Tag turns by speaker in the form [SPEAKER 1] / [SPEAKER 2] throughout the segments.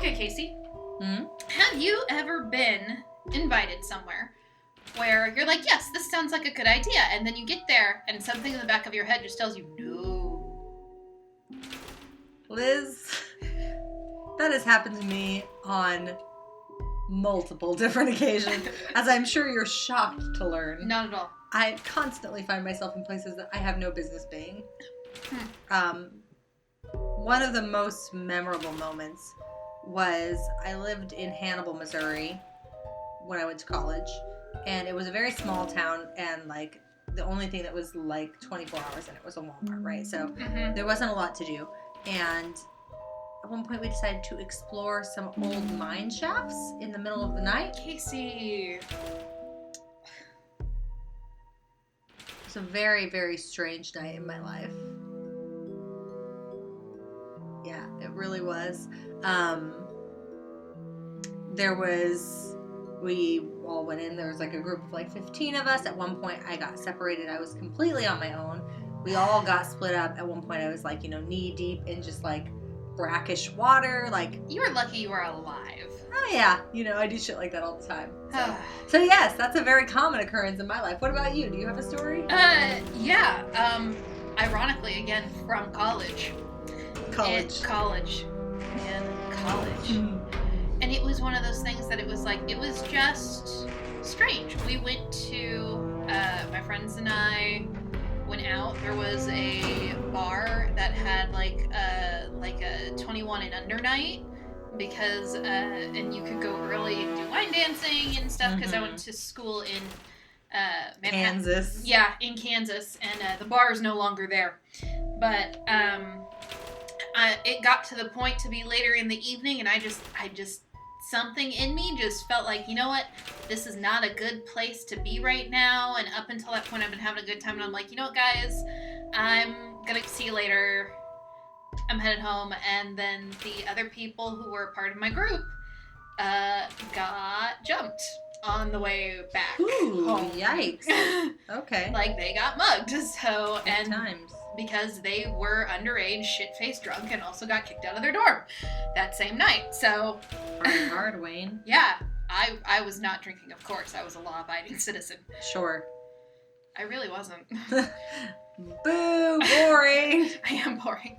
[SPEAKER 1] Okay, Casey.
[SPEAKER 2] Hmm?
[SPEAKER 1] Have you ever been invited somewhere where you're like, yes, this sounds like a good idea, and then you get there and something in the back of your head just tells you no?
[SPEAKER 2] Liz, that has happened to me on multiple different occasions, as I'm sure you're shocked to learn.
[SPEAKER 1] Not at all.
[SPEAKER 2] I constantly find myself in places that I have no business being. One of the most memorable moments was I lived in Hannibal, Missouri when I went to college, and it was a very small town, and like the only thing that was like 24 hours in it was a Walmart, right? So there wasn't a lot to do, and at one point we decided to explore some old mine shafts in the middle of the night.
[SPEAKER 1] Casey.
[SPEAKER 2] It's a very, very strange night in my life. Yeah, it really was. We all went in. There was like a group of like 15 of us. At one point, I got separated. I was completely on my own. We all got split up. At one point, I was like, knee deep in just like brackish water. Like,
[SPEAKER 1] You were lucky you were alive.
[SPEAKER 2] oh yeah, I do shit like that all the time. So yes, that's a very common occurrence in my life. What about you? Do you have a story?
[SPEAKER 1] Yeah. Ironically, again, from college. College. And it was one of those things that it was just strange. We went to, my friends and I went out. There was a bar that had like a 21 and under night because, and you could go early and do line dancing and stuff because I went to school in Manhattan.
[SPEAKER 2] Kansas.
[SPEAKER 1] Yeah, in Kansas, and the bar is no longer there. But it got to the point to be later in the evening, and I just something in me just felt like, you know what, this is not a good place to be right now. And up until that point, I've been having a good time, and I'm like, you know what, guys, I'm gonna see you later. I'm headed home. And then the other people who were part of my group got jumped on the way back.
[SPEAKER 2] Ooh,
[SPEAKER 1] home.
[SPEAKER 2] Yikes. Okay.
[SPEAKER 1] Like, they got mugged. So,
[SPEAKER 2] Good
[SPEAKER 1] and
[SPEAKER 2] times.
[SPEAKER 1] because they were underage, shit-faced drunk, and also got kicked out of their dorm that same night. So,
[SPEAKER 2] Hard, Wayne.
[SPEAKER 1] yeah, I was not drinking, of course. I was a law-abiding citizen.
[SPEAKER 2] Sure.
[SPEAKER 1] I really wasn't.
[SPEAKER 2] Boo, boring.
[SPEAKER 1] I am boring.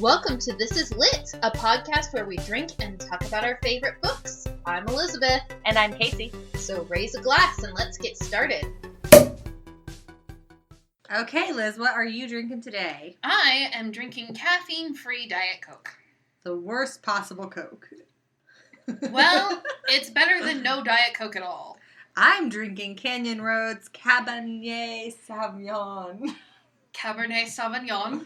[SPEAKER 1] Welcome to This Is Lit, a podcast where we drink and talk about our favorite books. I'm Elizabeth.
[SPEAKER 3] And I'm Casey.
[SPEAKER 1] So raise a glass and let's get started.
[SPEAKER 2] Okay, Liz, what are you drinking today?
[SPEAKER 1] I am drinking caffeine-free Diet Coke.
[SPEAKER 2] The worst possible Coke.
[SPEAKER 1] Well, it's better than no Diet Coke at all.
[SPEAKER 2] I'm drinking Canyon Road's Cabernet Sauvignon.
[SPEAKER 1] Cabernet Sauvignon.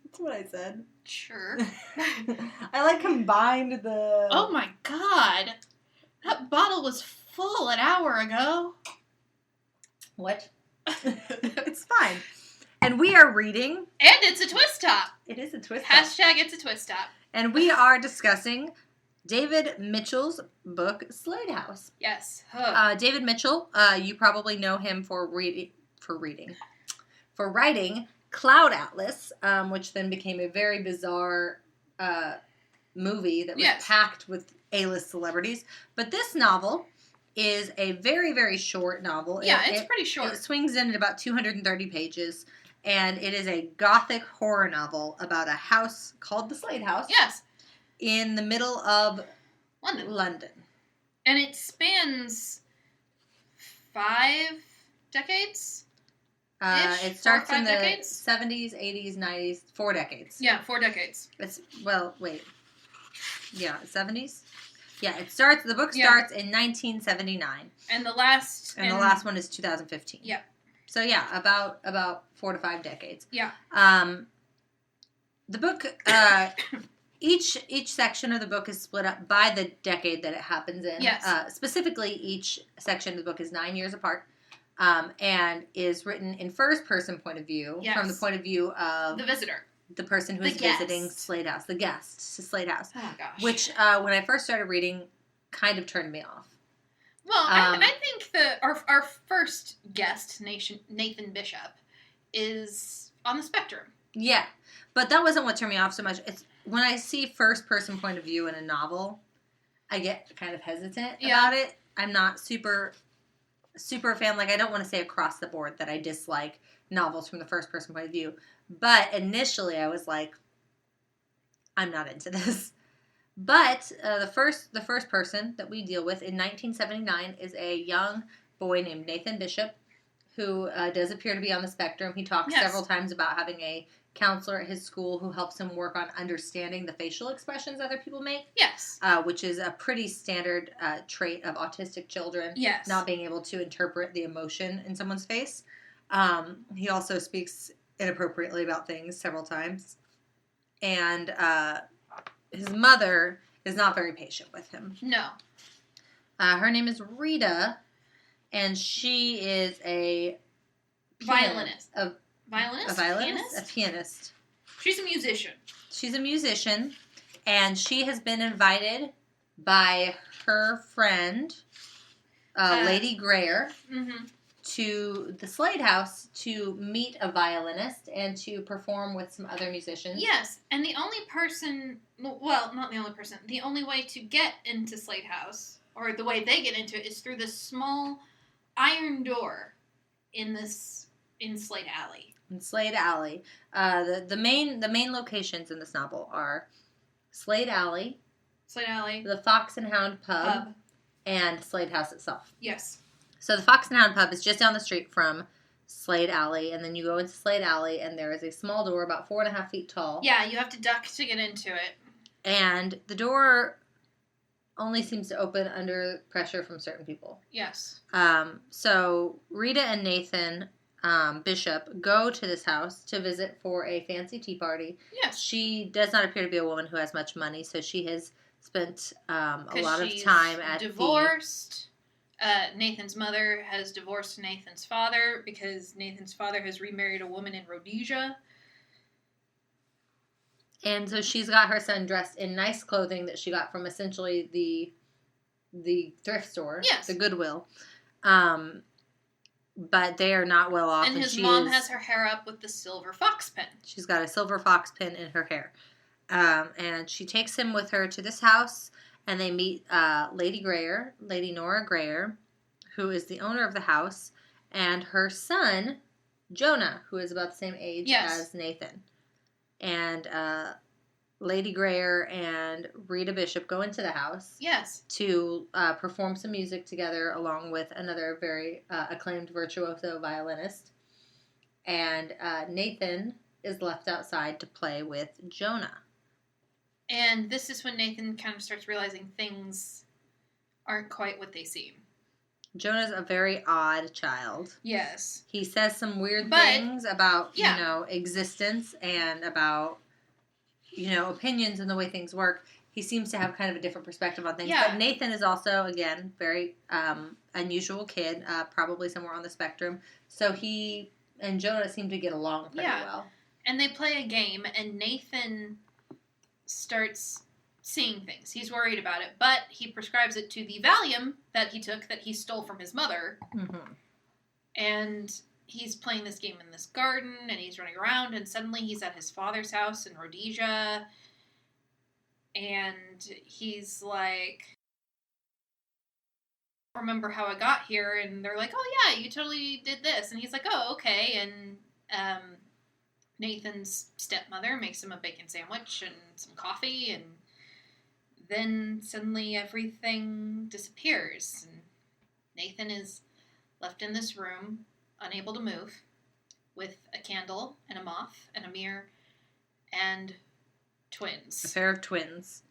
[SPEAKER 2] That's what I said.
[SPEAKER 1] Sure.
[SPEAKER 2] I combined the...
[SPEAKER 1] Oh my god. That bottle was full an hour ago.
[SPEAKER 2] What? It's fine. And we are reading...
[SPEAKER 1] And it's a twist top.
[SPEAKER 2] It is a twist top.
[SPEAKER 1] Hashtag it's a twist top.
[SPEAKER 2] And we are discussing David Mitchell's book, Slade House.
[SPEAKER 1] Yes.
[SPEAKER 2] David Mitchell, you probably know him for writing Cloud Atlas, which then became a very bizarre movie that was packed with A-list celebrities. But this novel is a very, very short novel.
[SPEAKER 1] Yeah, it's pretty short.
[SPEAKER 2] It swings in at about 230 pages, and it is a gothic horror novel about a house called the Slade House.
[SPEAKER 1] Yes.
[SPEAKER 2] In the middle of London.
[SPEAKER 1] And it spans 5 decades?
[SPEAKER 2] It starts in the
[SPEAKER 1] decades?
[SPEAKER 2] 70s, 80s, 90s, 4 decades.
[SPEAKER 1] Yeah, 4 decades.
[SPEAKER 2] Yeah, 70s? Yeah, the book starts in 1979.
[SPEAKER 1] And the last...
[SPEAKER 2] And the last one is 2015.
[SPEAKER 1] Yeah.
[SPEAKER 2] So yeah, about 4 to 5 decades.
[SPEAKER 1] Yeah.
[SPEAKER 2] The book, each section of the book is split up by the decade that it happens in.
[SPEAKER 1] Yes.
[SPEAKER 2] Specifically, each section of the book is 9 years apart. And is written in first-person point of view, from the point of view of...
[SPEAKER 1] the visitor.
[SPEAKER 2] The person who is visiting Slade House. The guest to Slade House.
[SPEAKER 1] Oh, gosh.
[SPEAKER 2] Which, when I first started reading, kind of turned me off.
[SPEAKER 1] Well, I think our first guest, Nathan Bishop, is on the spectrum.
[SPEAKER 2] Yeah. But that wasn't what turned me off so much. It's when I see first-person point of view in a novel, I get kind of hesitant about it. I'm not super fan. Like, I don't want to say across the board that I dislike novels from the first-person point of view. But initially, I was like, I'm not into this. But the first person that we deal with in 1979 is a young boy named Nathan Bishop, who does appear to be on the spectrum. He talks several times about having a counselor at his school who helps him work on understanding the facial expressions other people make.
[SPEAKER 1] Yes.
[SPEAKER 2] Which is a pretty standard trait of autistic children.
[SPEAKER 1] Yes.
[SPEAKER 2] Not being able to interpret the emotion in someone's face. He also speaks inappropriately about things several times. And his mother is not very patient with him.
[SPEAKER 1] No.
[SPEAKER 2] Her name is Rita, and she is a
[SPEAKER 1] violinist.
[SPEAKER 2] A pianist.
[SPEAKER 1] She's a musician.
[SPEAKER 2] She's a musician, and she has been invited by her friend, Lady Greer, to the Slade House to meet a violinist and to perform with some other musicians.
[SPEAKER 1] Yes, and the only person, well, not the only person, the only way to get into Slade House, or the way they get into it, is through this small iron door in Slade Alley.
[SPEAKER 2] In Slade Alley. The main locations in this novel are Slade Alley, the Fox and Hound Pub. And Slade House itself.
[SPEAKER 1] Yes.
[SPEAKER 2] So the Fox and Hound Pub is just down the street from Slade Alley, and then you go into Slade Alley, and there is a small door about 4.5 feet tall.
[SPEAKER 1] Yeah, you have to duck to get into it.
[SPEAKER 2] And the door only seems to open under pressure from certain people.
[SPEAKER 1] Yes.
[SPEAKER 2] So Rita and Nathan Bishop go to this house to visit for a fancy tea party.
[SPEAKER 1] Yes.
[SPEAKER 2] She does not appear to be a woman who has much money, so she has spent a lot of time at
[SPEAKER 1] divorced. Nathan's mother has divorced Nathan's father because Nathan's father has remarried a woman in Rhodesia.
[SPEAKER 2] And so she's got her son dressed in nice clothing that she got from essentially the thrift store,
[SPEAKER 1] yes,
[SPEAKER 2] the Goodwill. But they are not well off.
[SPEAKER 1] And his mom has her hair up with the silver fox pin.
[SPEAKER 2] She's got a silver fox pin in her hair. And she takes him with her to this house, and they meet Lady Nora Greer, who is the owner of the house, and her son, Jonah, who is about the same age as Nathan. And Lady Greer and Rita Bishop go into the house to perform some music together along with another very acclaimed virtuoso violinist. And Nathan is left outside to play with Jonah.
[SPEAKER 1] And this is when Nathan kind of starts realizing things aren't quite what they seem.
[SPEAKER 2] Jonah's a very odd child.
[SPEAKER 1] Yes.
[SPEAKER 2] He says some weird things about, existence and about, opinions and the way things work. He seems to have kind of a different perspective on things. Yeah. But Nathan is also, again, very unusual kid, probably somewhere on the spectrum. So he and Jonah seem to get along pretty well.
[SPEAKER 1] And they play a game, and Nathan starts seeing things. He's worried about it, but he prescribes it to the Valium that he took that he stole from his mother. Mm-hmm. And he's playing this game in this garden, and he's running around, and suddenly he's at his father's house in Rhodesia, and he's like, I don't remember how I got here, and they're like, oh yeah, you totally did this, and he's like, oh, okay, and Nathan's stepmother makes him a bacon sandwich and some coffee, and then suddenly everything disappears. And Nathan is left in this room, unable to move, with a candle and a moth and a mirror and twins.
[SPEAKER 2] A pair of twins.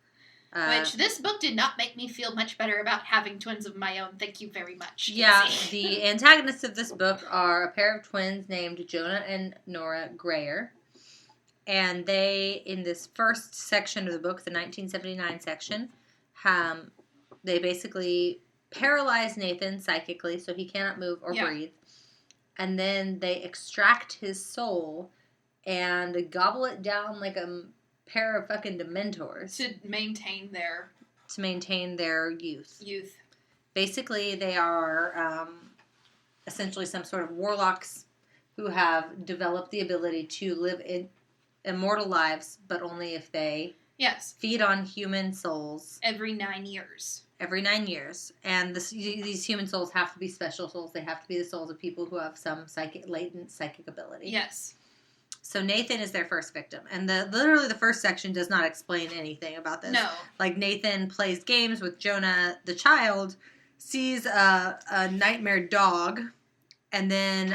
[SPEAKER 1] Which this book did not make me feel much better about having twins of my own. Thank you very much.
[SPEAKER 2] Yeah, the antagonists of this book are a pair of twins named Jonah and Nora Greer. And they, in this first section of the book, the 1979 section, they basically paralyze Nathan psychically so he cannot move or breathe. And then they extract his soul and gobble it down like a pair of fucking dementors.
[SPEAKER 1] To maintain
[SPEAKER 2] their youth. Basically, they are essentially some sort of warlocks who have developed the ability to live immortal lives, but only if they
[SPEAKER 1] Yes.
[SPEAKER 2] feed on human souls.
[SPEAKER 1] Every 9 years.
[SPEAKER 2] Every 9 years. And these human souls have to be special souls. They have to be the souls of people who have some latent psychic ability.
[SPEAKER 1] Yes.
[SPEAKER 2] So Nathan is their first victim. And literally the first section does not explain anything about this.
[SPEAKER 1] No.
[SPEAKER 2] Like, Nathan plays games with Jonah, the child, sees a nightmare dog, and then...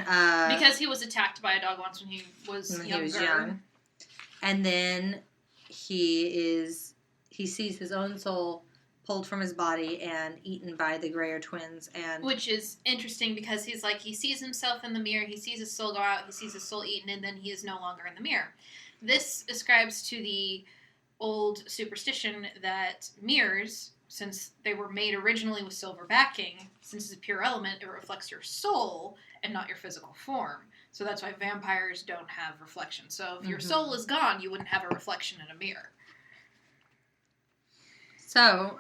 [SPEAKER 1] because he was attacked by a dog once when he was younger.
[SPEAKER 2] He was young. And then he sees his own soul pulled from his body and eaten by the Greyer twins. And
[SPEAKER 1] which is interesting because he's like, he sees himself in the mirror, he sees his soul go out, he sees his soul eaten, and then he is no longer in the mirror. This ascribes to the old superstition that mirrors, since they were made originally with silver backing, since it's a pure element, it reflects your soul and not your physical form. So that's why vampires don't have reflection. So if your soul is gone, you wouldn't have a reflection in a mirror.
[SPEAKER 2] So,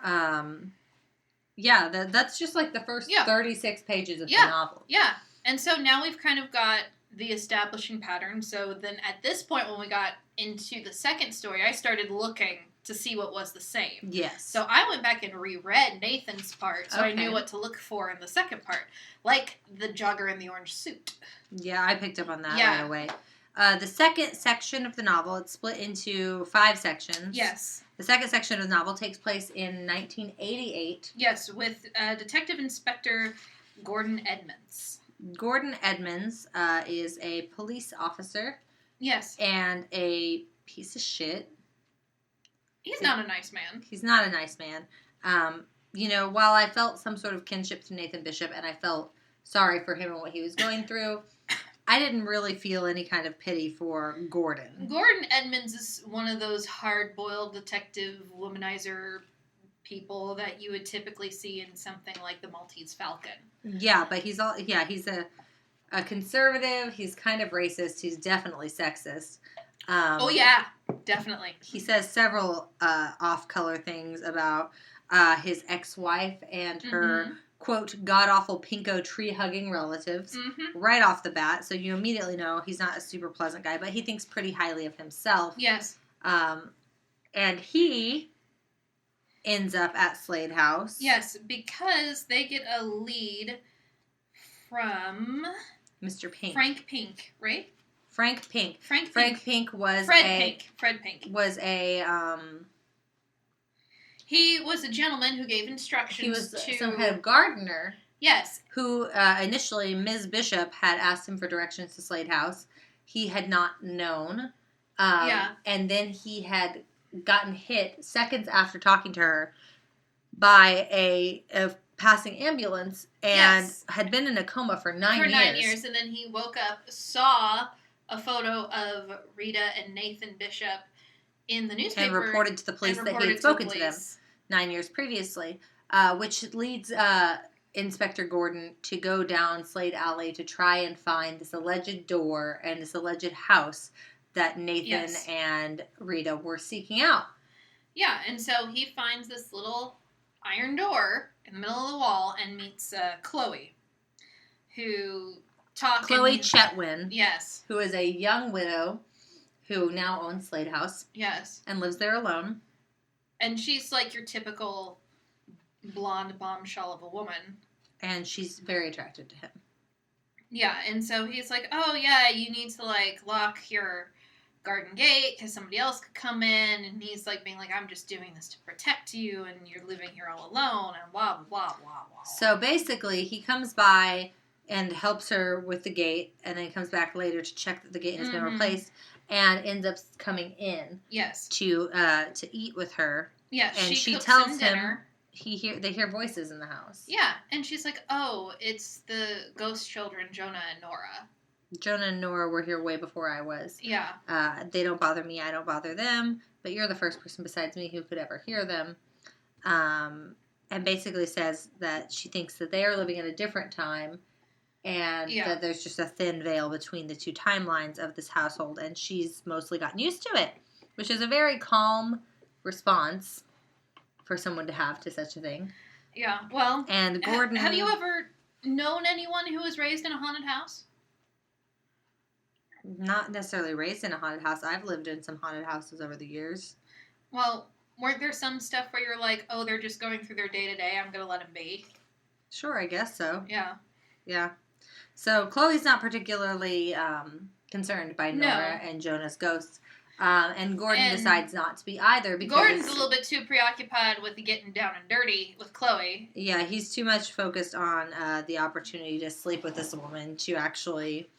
[SPEAKER 2] that's just like the first 36 pages of the novel.
[SPEAKER 1] Yeah. And so now we've kind of got the establishing pattern. So then at this point, when we got into the second story, I started looking to see what was the same.
[SPEAKER 2] Yes.
[SPEAKER 1] So I went back and reread Nathan's part, so I knew what to look for in the second part. Like the jogger in the orange suit.
[SPEAKER 2] Yeah, I picked up on that right away. The second section of the novel, it's split into 5 sections.
[SPEAKER 1] Yes.
[SPEAKER 2] The second section of the novel takes place in 1988.
[SPEAKER 1] Yes, with Detective Inspector Gordon Edmonds.
[SPEAKER 2] Gordon Edmonds is a police officer.
[SPEAKER 1] Yes.
[SPEAKER 2] And a piece of shit.
[SPEAKER 1] He's not a nice man.
[SPEAKER 2] He's not a nice man. While I felt some sort of kinship to Nathan Bishop and I felt sorry for him and what he was going through, I didn't really feel any kind of pity for Gordon.
[SPEAKER 1] Gordon Edmonds is one of those hard-boiled detective womanizer people that you would typically see in something like the Maltese Falcon.
[SPEAKER 2] Yeah, but he's a conservative. He's kind of racist. He's definitely sexist.
[SPEAKER 1] Oh yeah, definitely.
[SPEAKER 2] He says several off-color things about his ex-wife and her quote, god-awful pinko tree-hugging relatives right off the bat. So you immediately know he's not a super pleasant guy, but he thinks pretty highly of himself.
[SPEAKER 1] Yes.
[SPEAKER 2] And he ends up at Slade House.
[SPEAKER 1] Yes, because they get a lead from...
[SPEAKER 2] Mr. Pink.
[SPEAKER 1] Frank Pink, right?
[SPEAKER 2] Frank Pink.
[SPEAKER 1] Frank
[SPEAKER 2] Pink was
[SPEAKER 1] Fred Pink.
[SPEAKER 2] Was a...
[SPEAKER 1] He was a gentleman who gave instructions
[SPEAKER 2] He was
[SPEAKER 1] to...
[SPEAKER 2] some kind of gardener.
[SPEAKER 1] Yes.
[SPEAKER 2] Who, initially, Ms. Bishop had asked him for directions to Slade House. He had not known. And then he had gotten hit seconds after talking to her by a passing ambulance and had been in a coma for 9 years.
[SPEAKER 1] For 9 years. And then he woke up, saw a photo of Rita and Nathan Bishop in the newspaper.
[SPEAKER 2] And reported to the police that he had spoken to them 9 years previously, which leads Inspector Gordon to go down Slade Alley to try and find this alleged door and this alleged house that Nathan and Rita were seeking out.
[SPEAKER 1] Yeah, and so he finds this little iron door in the middle of the wall and meets Chloe, who talks...
[SPEAKER 2] Chloe Chetwin.
[SPEAKER 1] Yes.
[SPEAKER 2] Who is a young widow who now owns Slade House.
[SPEAKER 1] Yes.
[SPEAKER 2] And lives there alone.
[SPEAKER 1] And she's like your typical blonde bombshell of a woman.
[SPEAKER 2] And she's very attracted to him.
[SPEAKER 1] Yeah, and so he's like, oh yeah, you need to like lock your garden gate because somebody else could come in. And he's like being like, I'm just doing this to protect you and you're living here all alone and blah, blah, blah, blah, blah.
[SPEAKER 2] So basically he comes by and helps her with the gate and then comes back later to check that the gate has been replaced. And ends up coming in.
[SPEAKER 1] Yes.
[SPEAKER 2] To eat with her.
[SPEAKER 1] Yeah.
[SPEAKER 2] And she
[SPEAKER 1] cooks
[SPEAKER 2] tells
[SPEAKER 1] him
[SPEAKER 2] him
[SPEAKER 1] dinner.
[SPEAKER 2] They hear voices in the house.
[SPEAKER 1] Yeah, and she's like, "Oh, it's the ghost children, Jonah and Nora."
[SPEAKER 2] Jonah and Nora were here way before I was.
[SPEAKER 1] Yeah.
[SPEAKER 2] They don't bother me. I don't bother them. But you're the first person besides me who could ever hear them. And basically says that she thinks that they are living in a different time. And that there's just a thin veil between the two timelines of this household. And she's mostly gotten used to it. Which is a very calm response for someone to have to such a thing.
[SPEAKER 1] Yeah, well...
[SPEAKER 2] And Gordon...
[SPEAKER 1] Have you ever known anyone who was raised in a haunted house?
[SPEAKER 2] Not necessarily raised in a haunted house. I've lived in some haunted houses over the years.
[SPEAKER 1] Well, weren't there some stuff where you're like, oh, they're just going through their day-to-day, I'm going to let them be?
[SPEAKER 2] Sure, I guess so.
[SPEAKER 1] Yeah.
[SPEAKER 2] Yeah. So Chloe's not particularly concerned by Nora and Jonah's ghosts. And Gordon decides not to be either because...
[SPEAKER 1] Gordon's a little bit too preoccupied with getting down and dirty with Chloe.
[SPEAKER 2] Yeah, he's too much focused on the opportunity to sleep with this woman to actually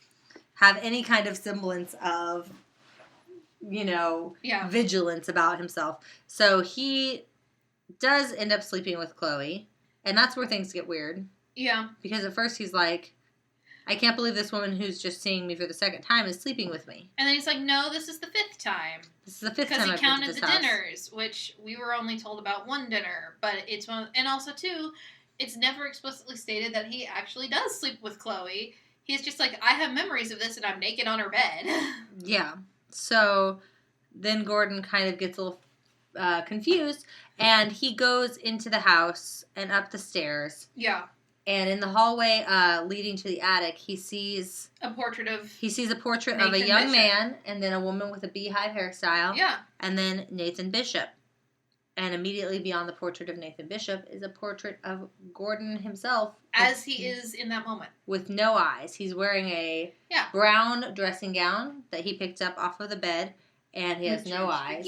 [SPEAKER 2] have any kind of semblance of, vigilance about himself. So he does end up sleeping with Chloe, and that's where things get weird.
[SPEAKER 1] Yeah.
[SPEAKER 2] Because at first he's like, I can't believe this woman who's just seeing me for the second time is sleeping with me.
[SPEAKER 1] And then he's like, no, this is the 5th time.
[SPEAKER 2] This is the 5th time
[SPEAKER 1] Because he
[SPEAKER 2] I've
[SPEAKER 1] counted
[SPEAKER 2] been to
[SPEAKER 1] the
[SPEAKER 2] this house.
[SPEAKER 1] dinners, which we were only told about one dinner. But it's one, and also, too, it's never explicitly stated that he actually does sleep with Chloe. He's just like, I have memories of this and I'm naked on her bed.
[SPEAKER 2] Yeah. So then Gordon kind of gets a little confused, and he goes into the house and up the stairs.
[SPEAKER 1] Yeah.
[SPEAKER 2] And in the hallway leading to the attic, he sees
[SPEAKER 1] a portrait of
[SPEAKER 2] of a young man, and then a woman with a beehive hairstyle.
[SPEAKER 1] Yeah.
[SPEAKER 2] And then Nathan Bishop. And immediately beyond the portrait of Nathan Bishop is a portrait of Gordon himself.
[SPEAKER 1] As he is in that moment.
[SPEAKER 2] With no eyes. He's wearing a brown dressing gown that he picked up off of the bed, and he has no eyes.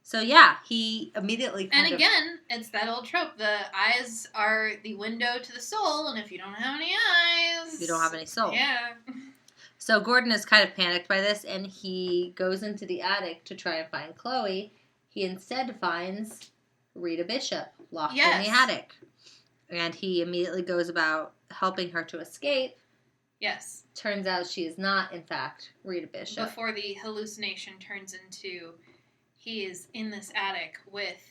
[SPEAKER 2] So yeah, he immediately
[SPEAKER 1] And again, it's that old trope. The eyes are the window to the soul, and if you don't have any eyes...
[SPEAKER 2] You don't have any soul.
[SPEAKER 1] Yeah.
[SPEAKER 2] So Gordon is kind of panicked by this, and he goes into the attic to try and find Chloe. He instead finds Rita Bishop locked in the attic. And he immediately goes about helping her to escape.
[SPEAKER 1] Yes.
[SPEAKER 2] Turns out she is not, in fact, Rita Bishop.
[SPEAKER 1] Before the hallucination turns into... He is in this attic with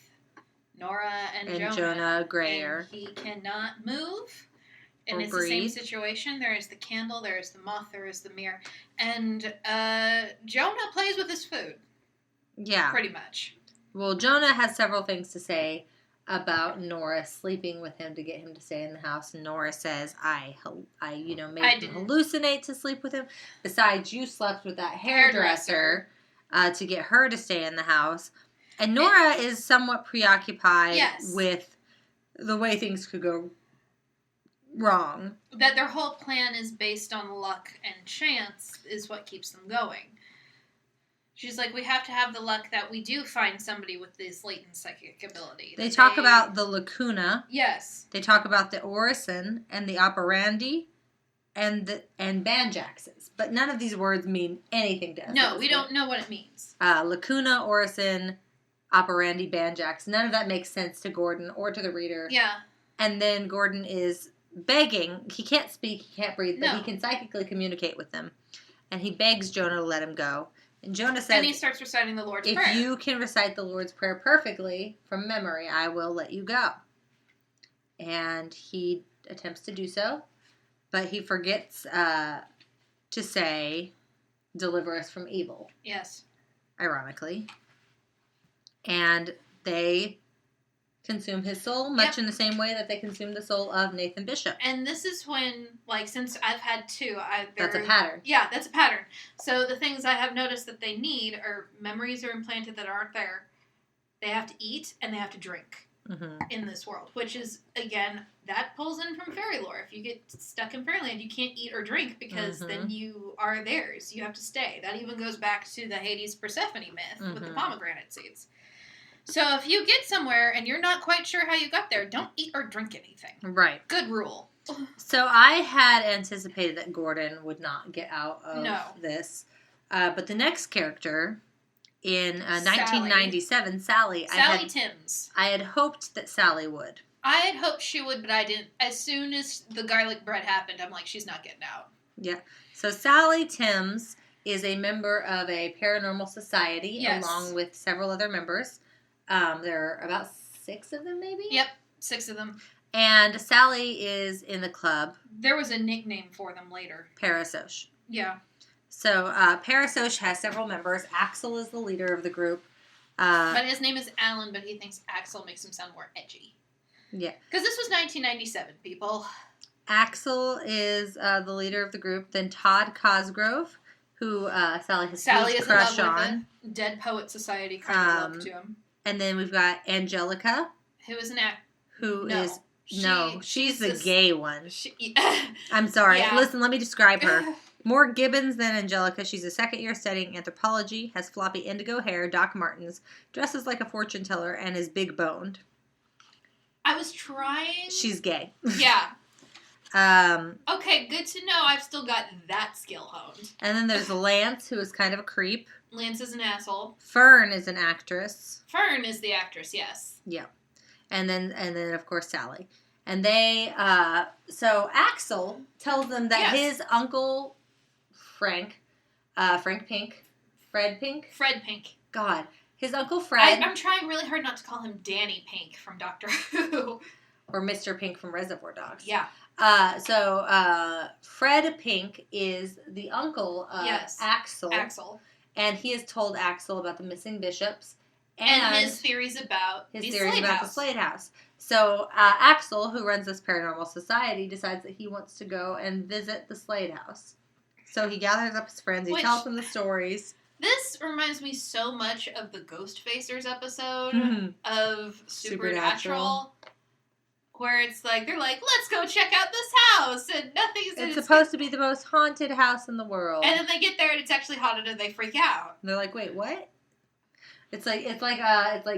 [SPEAKER 1] Nora and
[SPEAKER 2] Jonah Grayer.
[SPEAKER 1] And he cannot move. And it's
[SPEAKER 2] breathe.
[SPEAKER 1] The same situation. There is the candle, there is the moth, there is the mirror. And Jonah plays with his food. Yeah. Pretty much.
[SPEAKER 2] Well, Jonah has several things to say about Nora sleeping with him to get him to stay in the house. And Nora says, I made him hallucinate to sleep with him. Besides, you slept with that hairdresser. To get her to stay in the house. And Nora is somewhat preoccupied with the way things could go wrong.
[SPEAKER 1] That their whole plan is based on luck and chance is what keeps them going. She's like, we have to have the luck that we do find somebody with this latent psychic ability.
[SPEAKER 2] They talk about the lacuna.
[SPEAKER 1] Yes.
[SPEAKER 2] They talk about the orison and the operandi and banjaxes. But none of these words mean anything to us.
[SPEAKER 1] No, we don't know what it means.
[SPEAKER 2] Lacuna, orison, operandi, banjax. None of that makes sense to Gordon or to the reader.
[SPEAKER 1] Yeah.
[SPEAKER 2] And then Gordon is begging. He can't speak, he can't breathe, but he can psychically communicate with them. And he begs Jonah to let him go. And Jonah says...
[SPEAKER 1] And he starts reciting the Lord's Prayer.
[SPEAKER 2] If you can recite the Lord's Prayer perfectly from memory, I will let you go. And he attempts to do so. But he forgets to say, deliver us from evil.
[SPEAKER 1] Yes.
[SPEAKER 2] Ironically. And they consume his soul, much in the same way that they consume the soul of Nathan Bishop.
[SPEAKER 1] And this is when, since I've had two...
[SPEAKER 2] That's a pattern.
[SPEAKER 1] Yeah, that's a pattern. So the things I have noticed that they need are memories are implanted that aren't there. They have to eat, and they have to drink. In this world, which is, again, that pulls in from fairy lore. If you get stuck in fairyland, you can't eat or drink because then you are theirs. You have to stay. That even goes back to the Hades Persephone myth with the pomegranate seeds. So if you get somewhere and you're not quite sure how you got there, don't eat or drink anything. Right. Good rule.
[SPEAKER 2] So I had anticipated that Gordon would not get out of this. But the next character... In 1997, Sally.
[SPEAKER 1] Sally Timms.
[SPEAKER 2] I had hoped that Sally would.
[SPEAKER 1] I had hoped she would, but I didn't. As soon as the garlic bread happened, I'm like, she's not getting out.
[SPEAKER 2] Yeah. So Sally Timms is a member of a paranormal society, along with several other members. There are about 6 of them, maybe?
[SPEAKER 1] Yep, 6 of them.
[SPEAKER 2] And Sally is in the club.
[SPEAKER 1] There was a nickname for them later.
[SPEAKER 2] Parasosh.
[SPEAKER 1] Yeah.
[SPEAKER 2] So, Parasosh has several members. Axel is the leader of the group.
[SPEAKER 1] But his name is Alan, but he thinks Axel makes him sound more edgy.
[SPEAKER 2] Yeah.
[SPEAKER 1] Because this was 1997, people.
[SPEAKER 2] Axel is the leader of the group. Then Todd Cosgrove, who Sally has
[SPEAKER 1] Sally
[SPEAKER 2] huge
[SPEAKER 1] is in love
[SPEAKER 2] crush on.
[SPEAKER 1] with it. Dead Poet Society kind of love to him.
[SPEAKER 2] And then we've got Angelica,
[SPEAKER 1] Who is an
[SPEAKER 2] she's the gay one.
[SPEAKER 1] She,
[SPEAKER 2] I'm sorry.
[SPEAKER 1] Yeah.
[SPEAKER 2] Listen, let me describe her. More Gibbons than Angelica. She's a second year studying anthropology, has floppy indigo hair, Doc Martens, dresses like a fortune teller, and is big boned.
[SPEAKER 1] I was trying.
[SPEAKER 2] She's gay.
[SPEAKER 1] Yeah.
[SPEAKER 2] Um,
[SPEAKER 1] Okay, good to know. I've still got that skill honed.
[SPEAKER 2] And then there's Lance, who is kind of a creep.
[SPEAKER 1] Lance is an asshole.
[SPEAKER 2] Fern is an actress.
[SPEAKER 1] Fern is the actress, yes.
[SPEAKER 2] Yeah. And then of course Sally. And they so Axel tells them that his uncle Fred Pink.
[SPEAKER 1] Fred Pink.
[SPEAKER 2] God. His Uncle Fred.
[SPEAKER 1] I'm trying really hard not to call him Danny Pink from Doctor Who.
[SPEAKER 2] Or Mr. Pink from Reservoir Dogs.
[SPEAKER 1] Yeah.
[SPEAKER 2] So Fred Pink is the uncle of Axel. And he has told Axel about the missing bishops.
[SPEAKER 1] And his theories about the
[SPEAKER 2] Slade House. So Axel, who runs this paranormal society, decides that he wants to go and visit the Slade House. So he gathers up his friends. He tells them the stories.
[SPEAKER 1] This reminds me so much of the Ghost Facers episode of Supernatural. Where it's like, they're like, let's go check out this house. And
[SPEAKER 2] it's supposed to be the most haunted house in the world.
[SPEAKER 1] And then they get there and it's actually haunted and they freak out.
[SPEAKER 2] And they're like, wait, what? It's like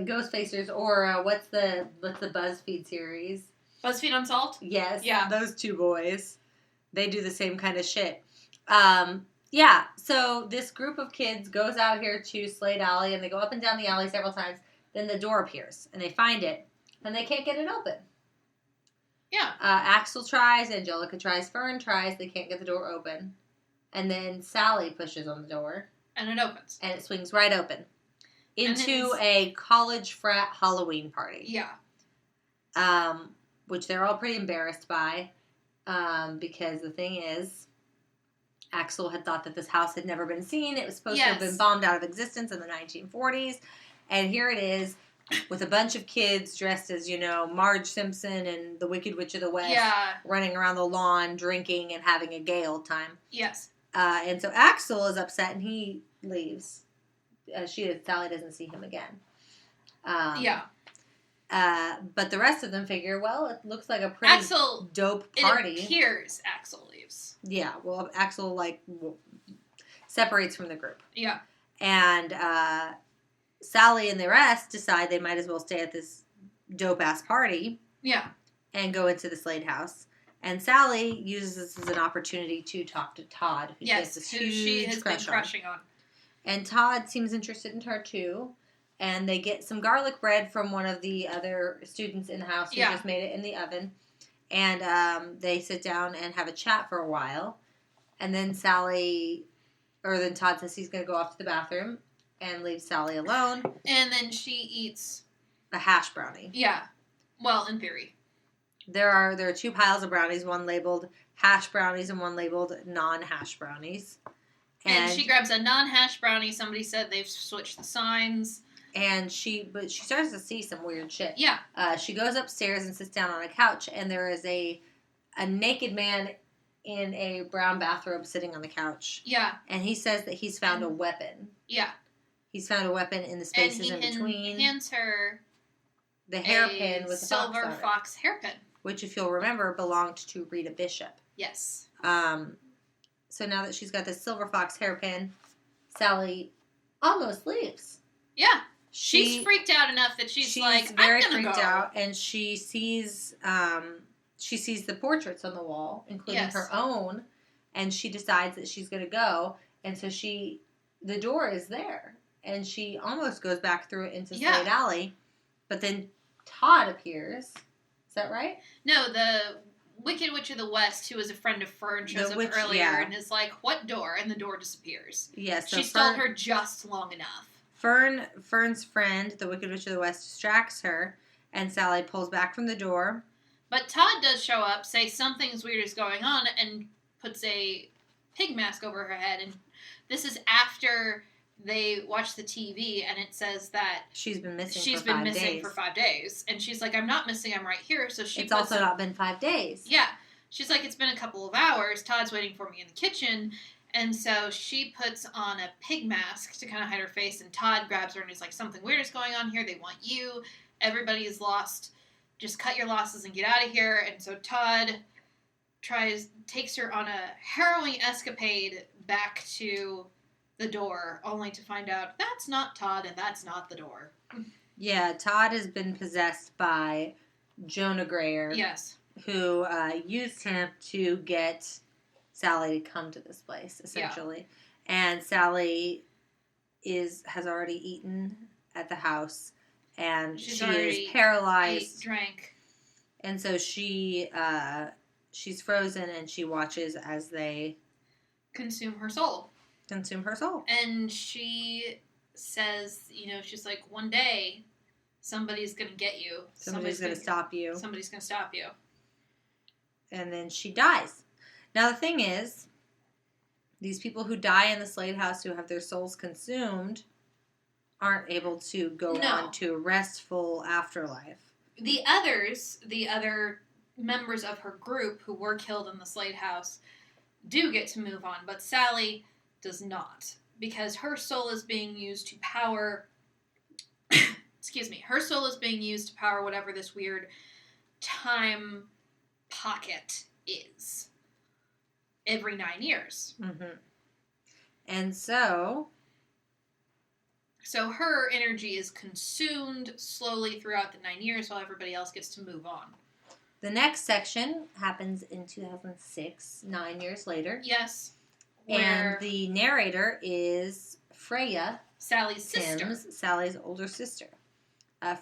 [SPEAKER 2] Ghost Facers or what's the BuzzFeed series?
[SPEAKER 1] BuzzFeed Unsolved?
[SPEAKER 2] Yes.
[SPEAKER 1] Yeah.
[SPEAKER 2] Those two boys. They do the same kind of shit. Yeah. So this group of kids goes out here to Slade Alley and they go up and down the alley several times. Then the door appears and they find it and they can't get it open.
[SPEAKER 1] Yeah.
[SPEAKER 2] Axel tries, Angelica tries, Fern tries. They can't get the door open. And then Sally pushes on the door.
[SPEAKER 1] And it opens.
[SPEAKER 2] And it swings right open. Into a college frat Halloween party.
[SPEAKER 1] Yeah.
[SPEAKER 2] Which they're all pretty embarrassed by. Because the thing is, Axel had thought that this house had never been seen. It was supposed to have been bombed out of existence in the 1940s. And here it is. With a bunch of kids dressed as, Marge Simpson and the Wicked Witch of the West.
[SPEAKER 1] Yeah.
[SPEAKER 2] Running around the lawn, drinking, and having a gay old time.
[SPEAKER 1] Yes.
[SPEAKER 2] And so Axel is upset and he leaves. Sally doesn't see him again.
[SPEAKER 1] Yeah.
[SPEAKER 2] But the rest of them figure, well, it looks like a pretty dope party.
[SPEAKER 1] It appears Axel leaves.
[SPEAKER 2] Yeah. Well, Axel, separates from the group.
[SPEAKER 1] Yeah.
[SPEAKER 2] And, Sally and the rest decide they might as well stay at this dope-ass party.
[SPEAKER 1] Yeah.
[SPEAKER 2] And go into the Slade House. And Sally uses this as an opportunity to talk to Todd, who she has this huge crush
[SPEAKER 1] been crushing on.
[SPEAKER 2] And Todd seems interested in her, too. And they get some garlic bread from one of the other students in the house who just made it in the oven. And they sit down and have a chat for a while. And then Todd says he's going to go off to the bathroom. And leaves Sally alone.
[SPEAKER 1] And then she eats
[SPEAKER 2] a hash brownie.
[SPEAKER 1] Yeah. Well, in theory.
[SPEAKER 2] There are 2 piles of brownies, one labeled hash brownies and one labeled non-hash brownies.
[SPEAKER 1] And she grabs a non-hash brownie. Somebody said they've switched the signs.
[SPEAKER 2] And she starts to see some weird shit.
[SPEAKER 1] Yeah.
[SPEAKER 2] She goes upstairs and sits down on a couch, and there is a naked man in a brown bathrobe sitting on the couch.
[SPEAKER 1] Yeah.
[SPEAKER 2] And he says that he's found a weapon.
[SPEAKER 1] Yeah.
[SPEAKER 2] He's found a weapon in the spaces in between.
[SPEAKER 1] And he hands her
[SPEAKER 2] the hairpin with the
[SPEAKER 1] silver fox hairpin.
[SPEAKER 2] Which, if you'll remember, belonged to Rita Bishop.
[SPEAKER 1] Yes.
[SPEAKER 2] So now that she's got this silver fox hairpin, Sally almost leaves.
[SPEAKER 1] Yeah. She's freaked out enough that she's like,
[SPEAKER 2] very
[SPEAKER 1] I'm gonna
[SPEAKER 2] freaked
[SPEAKER 1] go.
[SPEAKER 2] out, and she sees the portraits on the wall, including her own, and she decides that she's going to go, and so the door is there. And she almost goes back through it into Slade Alley. But then Todd appears. Is that right?
[SPEAKER 1] No, the Wicked Witch of the West, who was a friend of Fern, shows up earlier and is like, what door? And the door disappears.
[SPEAKER 2] Yes.
[SPEAKER 1] She stalled her just long enough.
[SPEAKER 2] Fern's friend, the Wicked Witch of the West, distracts her. And Sally pulls back from the door.
[SPEAKER 1] But Todd does show up, say something's weird is going on, and puts a pig mask over her head. And this is after they watch the TV, and it says that
[SPEAKER 2] she's been missing
[SPEAKER 1] for 5 days. And she's like, I'm not missing, I'm right here. So it's
[SPEAKER 2] also not been 5 days.
[SPEAKER 1] Yeah. she's like, it's been a couple of hours. Todd's waiting for me in the kitchen. And so she puts on a pig mask to kind of hide her face, and Todd grabs her and is like, something weird is going on here. They want you. Everybody is lost. Just cut your losses and get out of here. And so Todd takes her on a harrowing escapade back to the door, only to find out that's not Todd and that's not the door.
[SPEAKER 2] Yeah, Todd has been possessed by Jonah Grayer.
[SPEAKER 1] Yes.
[SPEAKER 2] Who used him to get Sally to come to this place, essentially. Yeah. And Sally has already eaten at the house, and she is paralyzed.
[SPEAKER 1] Drank.
[SPEAKER 2] And so she's frozen, and she watches as they
[SPEAKER 1] consume her soul. And she says, she's like, one day somebody's going to get you.
[SPEAKER 2] Somebody's going to stop you.
[SPEAKER 1] Somebody's going to stop you.
[SPEAKER 2] And then she dies. Now, the thing is, these people who die in the Slade House who have their souls consumed aren't able to go on to a restful afterlife.
[SPEAKER 1] The other members of her group who were killed in the Slade House do get to move on, but Sally does not, because her soul is being used to power her soul is being used to power whatever this weird time pocket is every 9 years.
[SPEAKER 2] Mm-hmm. And so
[SPEAKER 1] her energy is consumed slowly throughout the 9 years while everybody else gets to move on.
[SPEAKER 2] The next section happens in 2006, 9 years later.
[SPEAKER 1] Yes.
[SPEAKER 2] And the narrator is Freya.
[SPEAKER 1] Sally's sister.
[SPEAKER 2] Sally's older sister.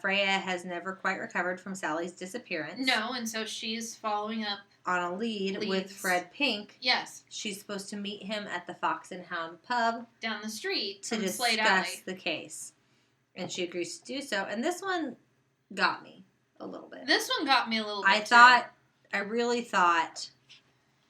[SPEAKER 2] Freya has never quite recovered from Sally's disappearance.
[SPEAKER 1] No, and so she's following up
[SPEAKER 2] on a lead with Fred Pink.
[SPEAKER 1] Yes.
[SPEAKER 2] She's supposed to meet him at the Fox and Hound pub.
[SPEAKER 1] Down the street
[SPEAKER 2] to discuss the case. And she agrees to do so. And this one got me a little bit.
[SPEAKER 1] This one got me a little bit,
[SPEAKER 2] I really thought,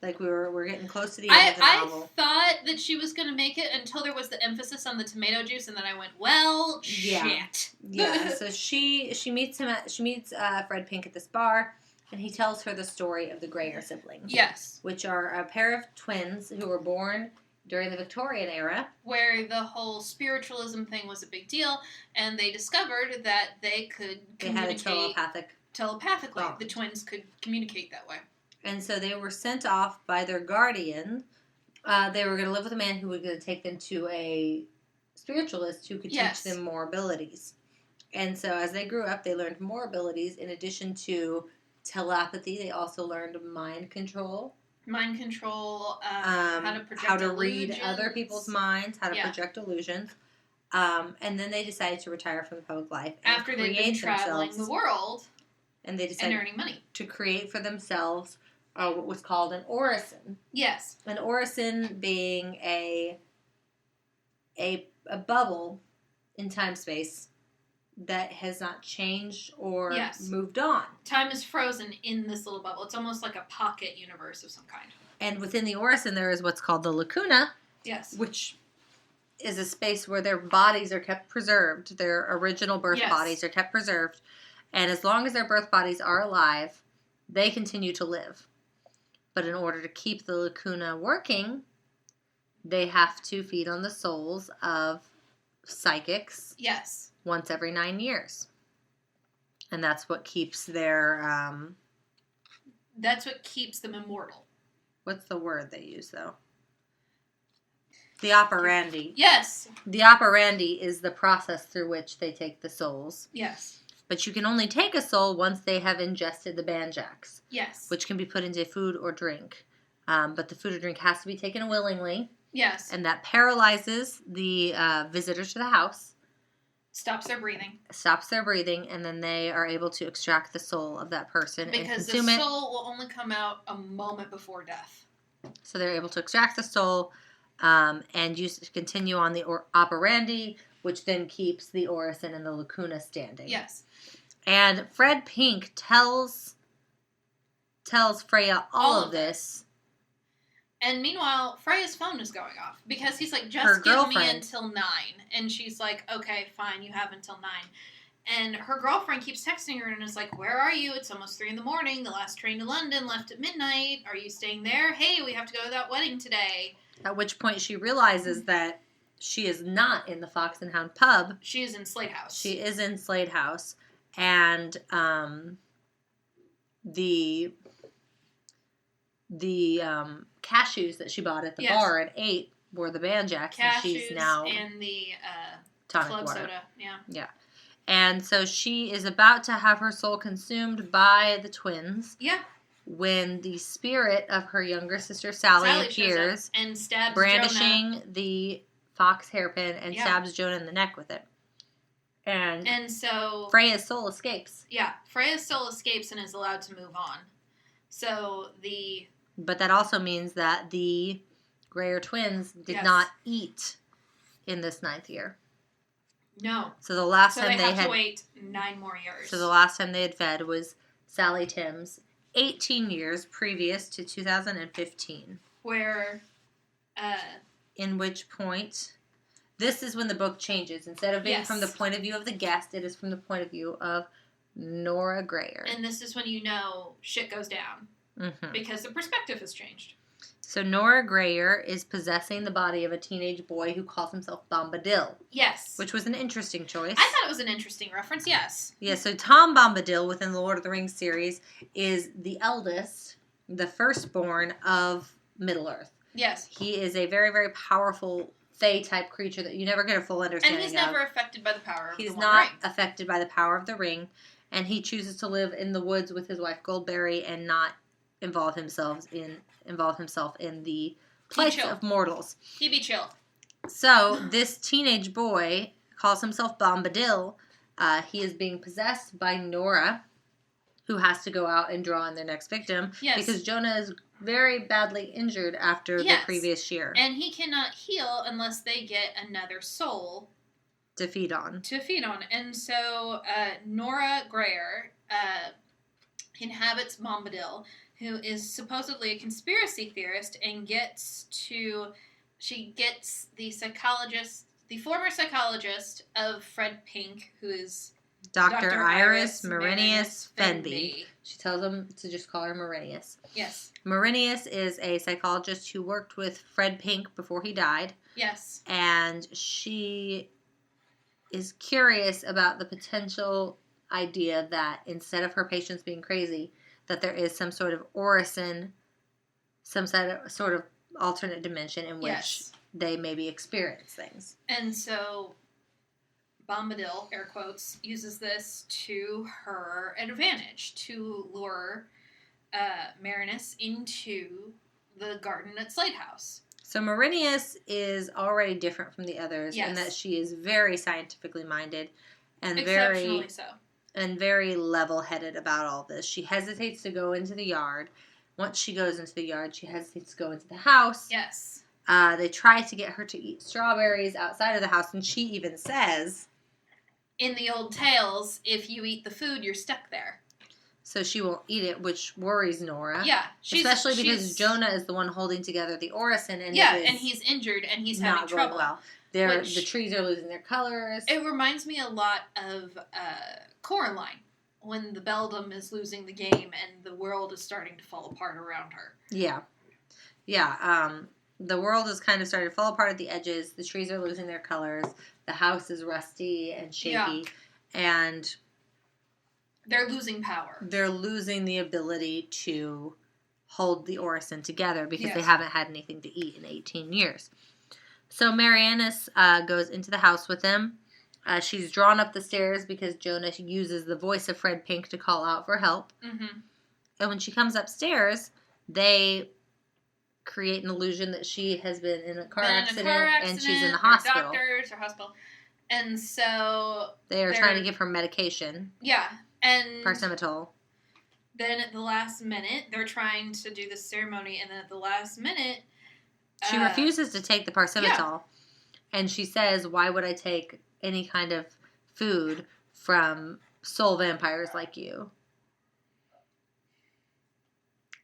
[SPEAKER 2] like, we're getting close to the end of the novel.
[SPEAKER 1] I thought that she was going to make it until there was the emphasis on the tomato juice, and then I went, well, shit.
[SPEAKER 2] Yeah, so she meets Fred Pink at this bar, and he tells her the story of the Grayer siblings.
[SPEAKER 1] Yes.
[SPEAKER 2] Which are a pair of twins who were born during the Victorian era,
[SPEAKER 1] where the whole spiritualism thing was a big deal, and they discovered that they could communicate.
[SPEAKER 2] They had a
[SPEAKER 1] telepathically. Oh. The twins could communicate that way.
[SPEAKER 2] And so they were sent off by their guardian. They were going to live with a man who was going to take them to a spiritualist who could teach them more abilities. And so as they grew up, they learned more abilities. In addition to telepathy, they also learned mind control.
[SPEAKER 1] Mind control, how to project
[SPEAKER 2] how to read other people's minds, how to project illusions. And then they decided to retire from the public life.
[SPEAKER 1] After they've been traveling the world
[SPEAKER 2] and they decided
[SPEAKER 1] earning money.
[SPEAKER 2] To create for themselves what was called an orison.
[SPEAKER 1] Yes.
[SPEAKER 2] An orison being a bubble in time-space that has not changed or moved on.
[SPEAKER 1] Time is frozen in this little bubble. It's almost like a pocket universe of some kind.
[SPEAKER 2] And within the orison, there is what's called the lacuna.
[SPEAKER 1] Yes.
[SPEAKER 2] Which is a space where their bodies are kept preserved. Their original birth bodies are kept preserved. And as long as their birth bodies are alive, they continue to live. But in order to keep the lacuna working, they have to feed on the souls of psychics.
[SPEAKER 1] Yes.
[SPEAKER 2] Once every 9 years. And that's what keeps their...
[SPEAKER 1] that's what keeps them immortal.
[SPEAKER 2] What's the word they use, though? The operandi.
[SPEAKER 1] Yes.
[SPEAKER 2] The operandi is the process through which they take the souls.
[SPEAKER 1] Yes.
[SPEAKER 2] But you can only take a soul once they have ingested the banjax.
[SPEAKER 1] Yes.
[SPEAKER 2] Which can be put into food or drink. But the food or drink has to be taken willingly.
[SPEAKER 1] Yes.
[SPEAKER 2] And that paralyzes the visitor to the house.
[SPEAKER 1] Stops their breathing.
[SPEAKER 2] And then they are able to extract the soul of that person and consume it.
[SPEAKER 1] Because the soul will only come out a moment before death.
[SPEAKER 2] So they're able to extract the soul and use it to continue on the operandi, which then keeps the orison and the lacuna standing.
[SPEAKER 1] Yes.
[SPEAKER 2] And Fred Pink tells Freya all of this.
[SPEAKER 1] And meanwhile, Freya's phone is going off because he's like, just give me until 9. And she's like, okay, fine, you have until 9. And her girlfriend keeps texting her and is like, where are you? It's almost 3 a.m. The last train to London left at midnight. Are you staying there? Hey, we have to go to that wedding today.
[SPEAKER 2] At which point she realizes that she is not in the Fox and Hound pub.
[SPEAKER 1] She is in Slade House.
[SPEAKER 2] She is in Slade House. And the cashews that she bought at the bar at 8 were the banjacks.
[SPEAKER 1] Cashews
[SPEAKER 2] and she's now
[SPEAKER 1] and the
[SPEAKER 2] tonic
[SPEAKER 1] club
[SPEAKER 2] water.
[SPEAKER 1] soda. Yeah.
[SPEAKER 2] Yeah. And so she is about to have her soul consumed by the twins.
[SPEAKER 1] Yeah.
[SPEAKER 2] When the spirit of her younger sister Sally appears
[SPEAKER 1] and stabs
[SPEAKER 2] brandishing
[SPEAKER 1] Jonah.
[SPEAKER 2] The fox hairpin and stabs Jonah in the neck with it. And
[SPEAKER 1] so
[SPEAKER 2] Freya's soul escapes.
[SPEAKER 1] Yeah, Freya's soul escapes and is allowed to move on.
[SPEAKER 2] But that also means that the Greyer twins did not eat in this 9th year.
[SPEAKER 1] No.
[SPEAKER 2] So the last time
[SPEAKER 1] they have to wait 9 more years.
[SPEAKER 2] So the last time they had fed was Sally Timms, 18 years previous to 2015.
[SPEAKER 1] Where,
[SPEAKER 2] in which point, this is when the book changes. Instead of being from the point of view of the guest, it is from the point of view of Nora Greyer.
[SPEAKER 1] And this is when you know shit goes down. Mm-hmm. Because the perspective has changed.
[SPEAKER 2] So Nora Greyer is possessing the body of a teenage boy who calls himself Bombadil.
[SPEAKER 1] Yes.
[SPEAKER 2] Which was an interesting choice.
[SPEAKER 1] I thought it was an interesting reference, yes.
[SPEAKER 2] Yeah, so Tom Bombadil within the Lord of the Rings series is the eldest, the firstborn of Middle-earth.
[SPEAKER 1] Yes.
[SPEAKER 2] He is a very, very powerful Fae-type creature that you never get a full understanding of.
[SPEAKER 1] And he's never affected by the power of the ring.
[SPEAKER 2] He's not affected by the power of the ring, and he chooses to live in the woods with his wife Goldberry and not involve himself in the plight of mortals.
[SPEAKER 1] He be chill.
[SPEAKER 2] So this teenage boy calls himself Bombadil. He is being possessed by Nora, who has to go out and draw in their next victim.
[SPEAKER 1] Yes.
[SPEAKER 2] Because Jonah is very badly injured after the previous year.
[SPEAKER 1] And he cannot heal unless they get another soul
[SPEAKER 2] to feed on.
[SPEAKER 1] And so Nora Greyer inhabits Bombadil, who is supposedly a conspiracy theorist, and gets the former psychologist of Fred Pink, who is
[SPEAKER 2] Dr. Iris Marinius Fenby. She tells him to just call her Marinius.
[SPEAKER 1] Yes.
[SPEAKER 2] Marinius is a psychologist who worked with Fred Pink before he died.
[SPEAKER 1] Yes.
[SPEAKER 2] And she is curious about the potential idea that instead of her patients being crazy, that there is some sort of orison, some sort of alternate dimension in which they maybe experience things.
[SPEAKER 1] And so Bombadil, air quotes, uses this to her advantage to lure Marinus into the garden at Slade House.
[SPEAKER 2] So Marinius is already different from the others in that she is very scientifically minded and
[SPEAKER 1] exceptionally so.
[SPEAKER 2] And very level-headed about all this. She hesitates to go into the yard. Once she goes into the yard, she hesitates to go into the house.
[SPEAKER 1] Yes.
[SPEAKER 2] They try to get her to eat strawberries outside of the house, and she even says,
[SPEAKER 1] in the old tales, if you eat the food, you're stuck there.
[SPEAKER 2] So she won't eat it, which worries Nora.
[SPEAKER 1] Yeah.
[SPEAKER 2] Especially because Jonah is the one holding together the orison. And
[SPEAKER 1] and he's injured, and he's having trouble.
[SPEAKER 2] Well. The trees are losing their colors.
[SPEAKER 1] It reminds me a lot of Coraline, when the beldam is losing the game and the world is starting to fall apart around her.
[SPEAKER 2] Yeah. Yeah. The world is kind of starting to fall apart at the edges. The trees are losing their colors. The house is rusty and shaky. Yeah. And
[SPEAKER 1] they're losing power.
[SPEAKER 2] They're losing the ability to hold the orison together because they haven't had anything to eat in 18 years. So Marianus goes into the house with them. She's drawn up the stairs because Jonah uses the voice of Fred Pink to call out for help. Mm-hmm. And when she comes upstairs, they create an illusion that she has been in a car accident and she's in the hospital.
[SPEAKER 1] Doctors or hospital. And so
[SPEAKER 2] they're trying to give her medication.
[SPEAKER 1] Yeah. And
[SPEAKER 2] Parsemitol.
[SPEAKER 1] Then at the last minute, they're trying to do the ceremony, and then at the last minute,
[SPEAKER 2] she refuses to take the Parsemitol. Yeah. And she says, why would I take any kind of food from soul vampires like you?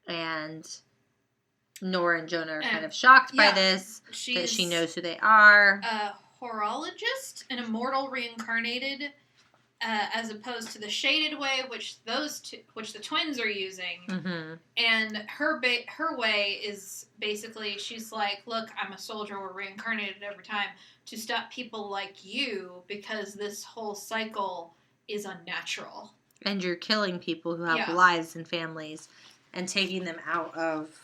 [SPEAKER 2] And Nora and Jonah are kind of shocked by this, that she knows who they are.
[SPEAKER 1] A horologist, an immortal reincarnated as opposed to the shaded way, which the twins are using.
[SPEAKER 2] Mm-hmm.
[SPEAKER 1] And her way is basically, she's like, look, I'm a soldier, we're reincarnated every time, to stop people like you, because this whole cycle is unnatural.
[SPEAKER 2] And you're killing people who have
[SPEAKER 1] Yeah.
[SPEAKER 2] lives and families and taking them out of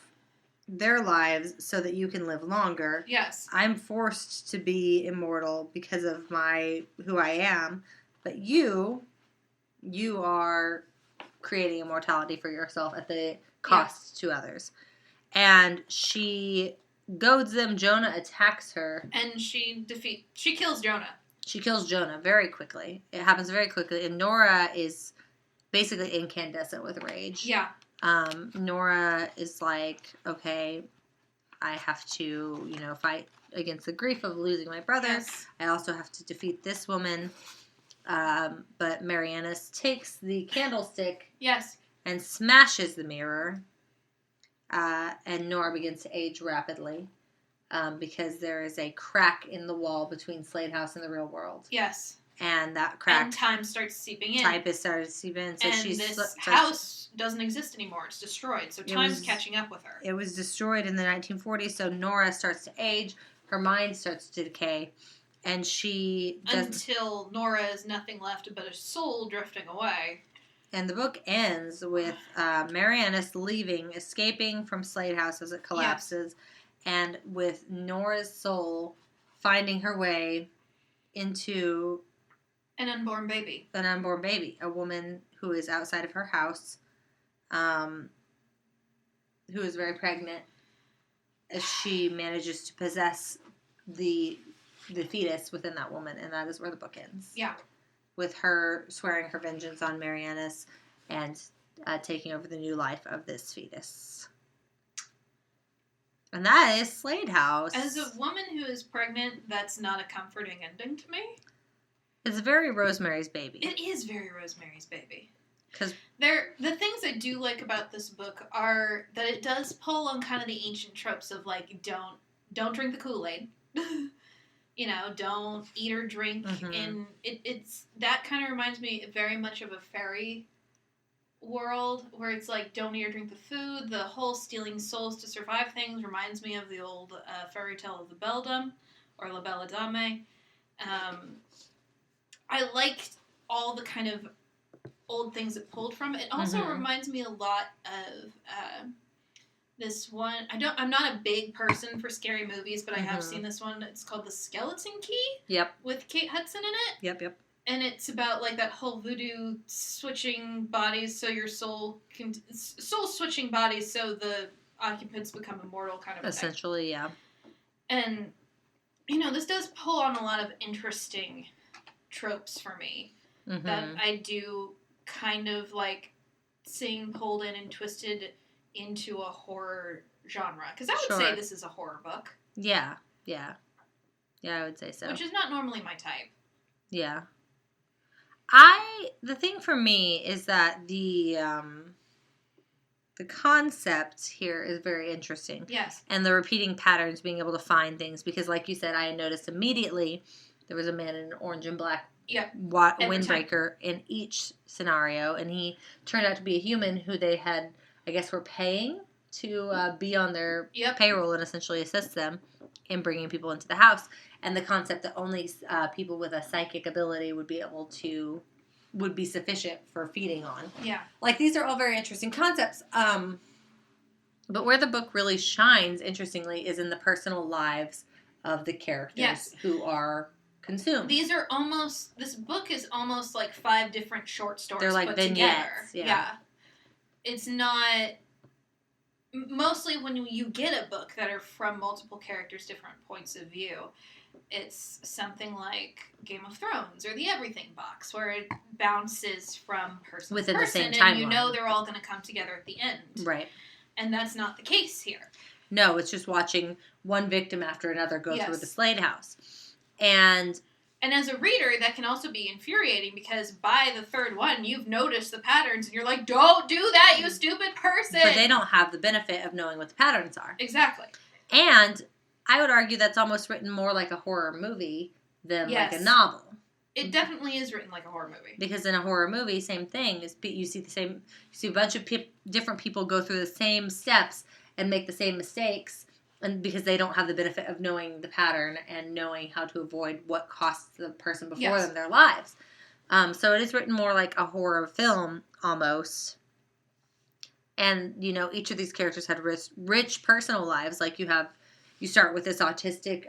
[SPEAKER 2] their lives so that you can live longer.
[SPEAKER 1] Yes.
[SPEAKER 2] I'm forced to be immortal because of who I am, but you are creating immortality for yourself at the cost to others. And she goads them. Jonah attacks her.
[SPEAKER 1] And she kills Jonah.
[SPEAKER 2] She kills Jonah very quickly. It happens very quickly. And Nora is basically incandescent with rage.
[SPEAKER 1] Yeah.
[SPEAKER 2] Nora is like, okay, I have to, fight against the grief of losing my brother.
[SPEAKER 1] Yes.
[SPEAKER 2] I also have to defeat this woman. But Marianus takes the candlestick.
[SPEAKER 1] Yes.
[SPEAKER 2] And smashes the mirror. And Nora begins to age rapidly. Because there is a crack in the wall between Slade House and the real world.
[SPEAKER 1] Yes.
[SPEAKER 2] And that crack...
[SPEAKER 1] And time starts seeping in.
[SPEAKER 2] Type is started to seep in. So
[SPEAKER 1] and this house doesn't exist anymore. It's destroyed. So time's catching up with her.
[SPEAKER 2] It was destroyed in the 1940s. So Nora starts to age. Her mind starts to decay. And she...
[SPEAKER 1] Until Nora is nothing left but a soul drifting away.
[SPEAKER 2] And the book ends with Marianus leaving, escaping from Slade House as it collapses. Yes. And with Nora's soul finding her way into...
[SPEAKER 1] An unborn baby.
[SPEAKER 2] A woman who is outside of her house, who is very pregnant, as she manages to possess the fetus within that woman, and that is where the book ends.
[SPEAKER 1] Yeah.
[SPEAKER 2] With her swearing her vengeance on Marianus and taking over the new life of this fetus. And that is Slade House.
[SPEAKER 1] As a woman who is pregnant, that's not a comforting ending to me.
[SPEAKER 2] It's very Rosemary's Baby.
[SPEAKER 1] It is very Rosemary's Baby.
[SPEAKER 2] Because
[SPEAKER 1] the things I do like about this book are that it does pull on kind of the ancient tropes of like don't drink the Kool-Aid, don't eat or drink, and it's that kind of reminds me very much of a fairy world where it's like don't eat or drink the food. The whole stealing souls to survive things reminds me of the old fairy tale of the Beldam or La Belle Dame. I liked all the kind of old things it pulled from. It also reminds me a lot of this one. I'm not a big person for scary movies, but I have seen this one. It's called The Skeleton Key.
[SPEAKER 2] Yep.
[SPEAKER 1] With Kate Hudson in it.
[SPEAKER 2] Yep.
[SPEAKER 1] And it's about like that whole voodoo switching bodies, so your soul switching bodies, so the occupants become immortal, kind of.
[SPEAKER 2] Essentially,
[SPEAKER 1] thing.
[SPEAKER 2] Yeah.
[SPEAKER 1] And this does pull on a lot of interesting tropes for me that I do kind of like seeing pulled in and twisted into a horror genre, because I would say this is a horror book.
[SPEAKER 2] Yeah, I would say so.
[SPEAKER 1] Which is not normally my type.
[SPEAKER 2] Yeah. The thing for me is that the concept here is very interesting.
[SPEAKER 1] Yes.
[SPEAKER 2] And the repeating patterns, being able to find things, because like you said, I had noticed immediately there was a man in an orange and black windbreaker in each scenario, and he turned out to be a human who they had, I guess, were paying to be on their payroll and essentially assist them in bringing people into the house. And the concept that only people with a psychic ability would be sufficient for feeding on.
[SPEAKER 1] Yeah.
[SPEAKER 2] Like, these are all very interesting concepts. But where the book really shines, interestingly, is in the personal lives of the characters who are consumed.
[SPEAKER 1] This book is almost like 5 different short stories.
[SPEAKER 2] They're like
[SPEAKER 1] put
[SPEAKER 2] vignettes.
[SPEAKER 1] Together. Yeah. It's not... Mostly when you get a book that are from multiple characters' different points of view, it's something like Game of Thrones or the Everything Box, where it bounces from person
[SPEAKER 2] within
[SPEAKER 1] to person,
[SPEAKER 2] the same timeline.
[SPEAKER 1] And they're all going to come together at the end.
[SPEAKER 2] Right.
[SPEAKER 1] And that's not the case here.
[SPEAKER 2] No, it's just watching one victim after another go through the Slade House. And
[SPEAKER 1] as a reader, that can also be infuriating, because by the third one, you've noticed the patterns, and you're like, don't do that, you stupid person!
[SPEAKER 2] But they don't have the benefit of knowing what the patterns are.
[SPEAKER 1] Exactly.
[SPEAKER 2] And I would argue that's almost written more like a horror movie than like a novel.
[SPEAKER 1] It definitely is written like a horror movie.
[SPEAKER 2] Because in a horror movie, same thing. You see a bunch of different people go through the same steps and make the same mistakes, and because they don't have the benefit of knowing the pattern and knowing how to avoid what costs the person before them their lives. So it is written more like a horror film almost. And, you know, each of these characters had rich personal lives. Like you start with this autistic,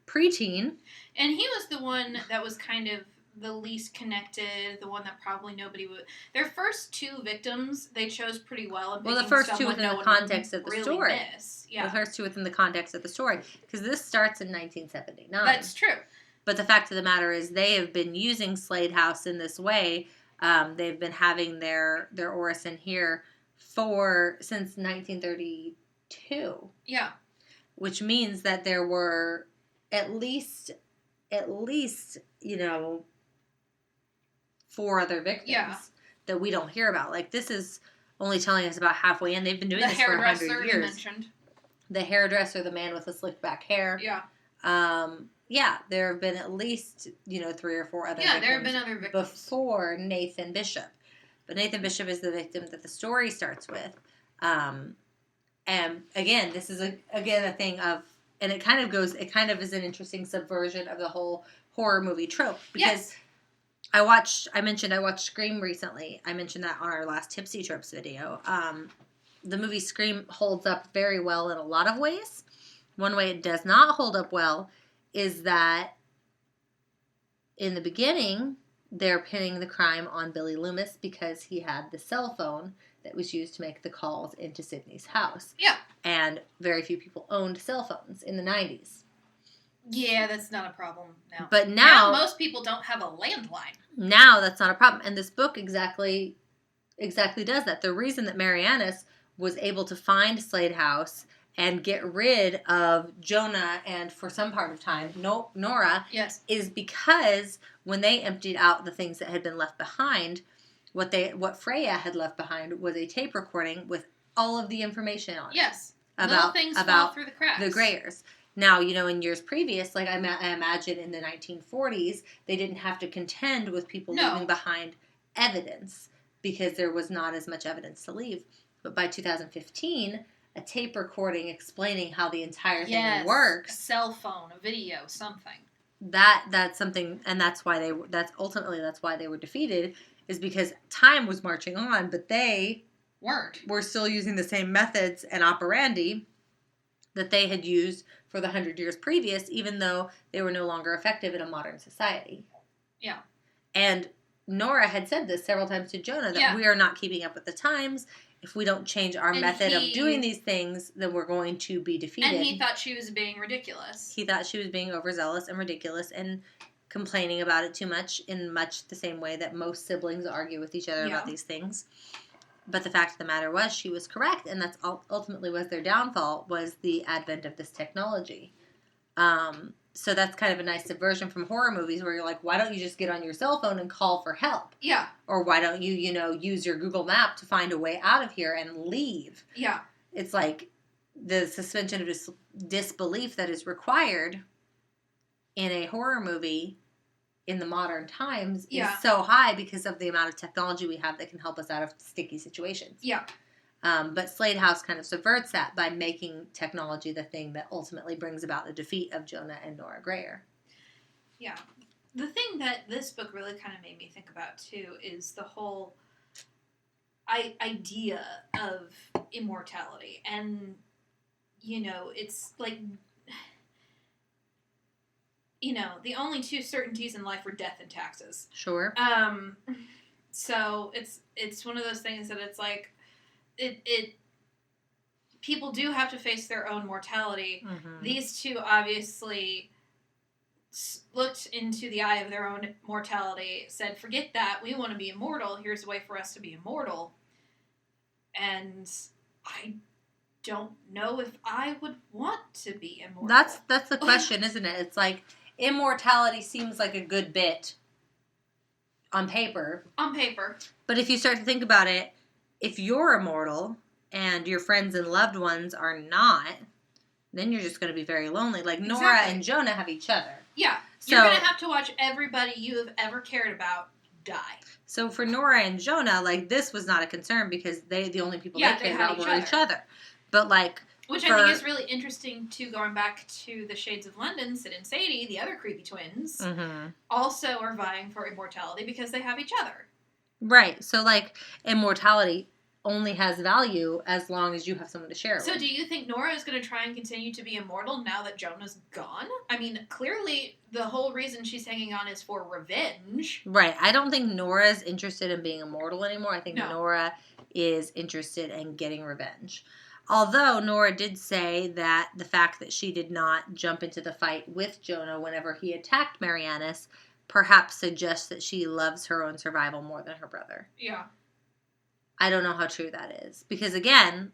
[SPEAKER 2] preteen.
[SPEAKER 1] And he was the one that was kind of the least connected, the one that probably nobody would... Their first two victims, they chose pretty well.
[SPEAKER 2] Well, the first two within the context of the story.
[SPEAKER 1] Yeah.
[SPEAKER 2] The first two within the context of the story. Because this starts in 1979.
[SPEAKER 1] That's true.
[SPEAKER 2] But the fact of the matter is they have been using Slade House in this way. They've been having their orison here since 1932.
[SPEAKER 1] Yeah.
[SPEAKER 2] Which means that there were at least, 4 other victims that we don't hear about. Like, this is only telling us about halfway in. They've been doing this for 100 years.
[SPEAKER 1] You mentioned.
[SPEAKER 2] The hairdresser, the man with the slicked back hair.
[SPEAKER 1] Yeah.
[SPEAKER 2] There have been at least, 3 or 4 other victims.
[SPEAKER 1] Yeah, there have been other victims.
[SPEAKER 2] Before Nathan Bishop. But Nathan Bishop is the victim that the story starts with. And again, this is a thing of, and it kind of is an interesting subversion of the whole horror movie trope. Because I mentioned I watched Scream recently. I mentioned that on our last Tipsy Trips video. The movie Scream holds up very well in a lot of ways. One way it does not hold up well is that in the beginning, they're pinning the crime on Billy Loomis because he had the cell phone that was used to make the calls into Sydney's house.
[SPEAKER 1] Yeah.
[SPEAKER 2] And very few people owned cell phones in the 90s.
[SPEAKER 1] Yeah, that's not a problem now.
[SPEAKER 2] But now
[SPEAKER 1] most people don't have a landline.
[SPEAKER 2] Now that's not a problem. And this book exactly does that. The reason that Marianus was able to find Slade House and get rid of Jonah and, for some part of time, Nora, is because when they emptied out the things that had been left behind, what Freya had left behind was a tape recording with all of the information on it.
[SPEAKER 1] Yes. Little things fall through the cracks.
[SPEAKER 2] The Greyers. Now, in years previous, like I imagine in the 1940s, they didn't have to contend with people leaving behind evidence because there was not as much evidence to leave. But by 2015, a tape recording explaining how the entire thing works.
[SPEAKER 1] A cell phone, a video, something.
[SPEAKER 2] That's something, and that's why they were defeated, is because time was marching on, but they were still using the same methods and operandi that they had used for the 100 years previous, even though they were no longer effective in a modern society.
[SPEAKER 1] Yeah.
[SPEAKER 2] And Nora had said this several times to Jonah, that we are not keeping up with the times. If we don't change our method of doing these things, then we're going to be defeated.
[SPEAKER 1] And he thought she was being ridiculous.
[SPEAKER 2] He thought she was being overzealous and ridiculous and complaining about it too much, in much the same way that most siblings argue with each other about these things. But the fact of the matter was, she was correct, and that's ultimately was their downfall, was the advent of this technology. So that's kind of a nice subversion from horror movies where you're like, why don't you just get on your cell phone and call for help?
[SPEAKER 1] Yeah.
[SPEAKER 2] Or why don't you, use your Google map to find a way out of here and leave?
[SPEAKER 1] Yeah.
[SPEAKER 2] It's like the suspension of disbelief that is required in a horror movie in the modern times is so high because of the amount of technology we have that can help us out of sticky situations.
[SPEAKER 1] Yeah.
[SPEAKER 2] But Slade House kind of subverts that by making technology the thing that ultimately brings about the defeat of Jonah and Nora Greyer.
[SPEAKER 1] Yeah. The thing that this book really kind of made me think about, too, is the whole idea of immortality. And, it's like... the only two certainties in life are death and taxes.
[SPEAKER 2] Sure.
[SPEAKER 1] So it's one of those things that it's like, it people do have to face their own mortality. Mm-hmm. These two obviously looked into the eye of their own mortality, said, forget that, we want to be immortal, here's a way for us to be immortal. And I don't know if I would want to be immortal. That's
[SPEAKER 2] the question, isn't it? It's like, immortality seems like a good bit on paper.
[SPEAKER 1] On paper.
[SPEAKER 2] But if you start to think about it, if you're immortal and your friends and loved ones are not, then you're just going to be very lonely. Like Nora and Jonah have each other.
[SPEAKER 1] Yeah.
[SPEAKER 2] So,
[SPEAKER 1] you're going to have to watch everybody you have ever cared about die.
[SPEAKER 2] So for Nora and Jonah, like, this was not a concern because the only people they cared about were each other. But, like...
[SPEAKER 1] Which I think is really interesting, too, going back to the Shades of London. Sid and Sadie, the other creepy twins, also are vying for immortality because they have each other.
[SPEAKER 2] Right. So, like, immortality only has value as long as you have someone to share it with.
[SPEAKER 1] So do you think Nora is going to try and continue to be immortal now that Jonah's gone? I mean, clearly the whole reason she's hanging on is for revenge.
[SPEAKER 2] Right. I don't think Nora's interested in being immortal anymore. I think Nora is interested in getting revenge. Although Nora did say that the fact that she did not jump into the fight with Jonah whenever he attacked Marianus perhaps suggests that she loves her own survival more than her brother.
[SPEAKER 1] Yeah.
[SPEAKER 2] I don't know how true that is. Because, again,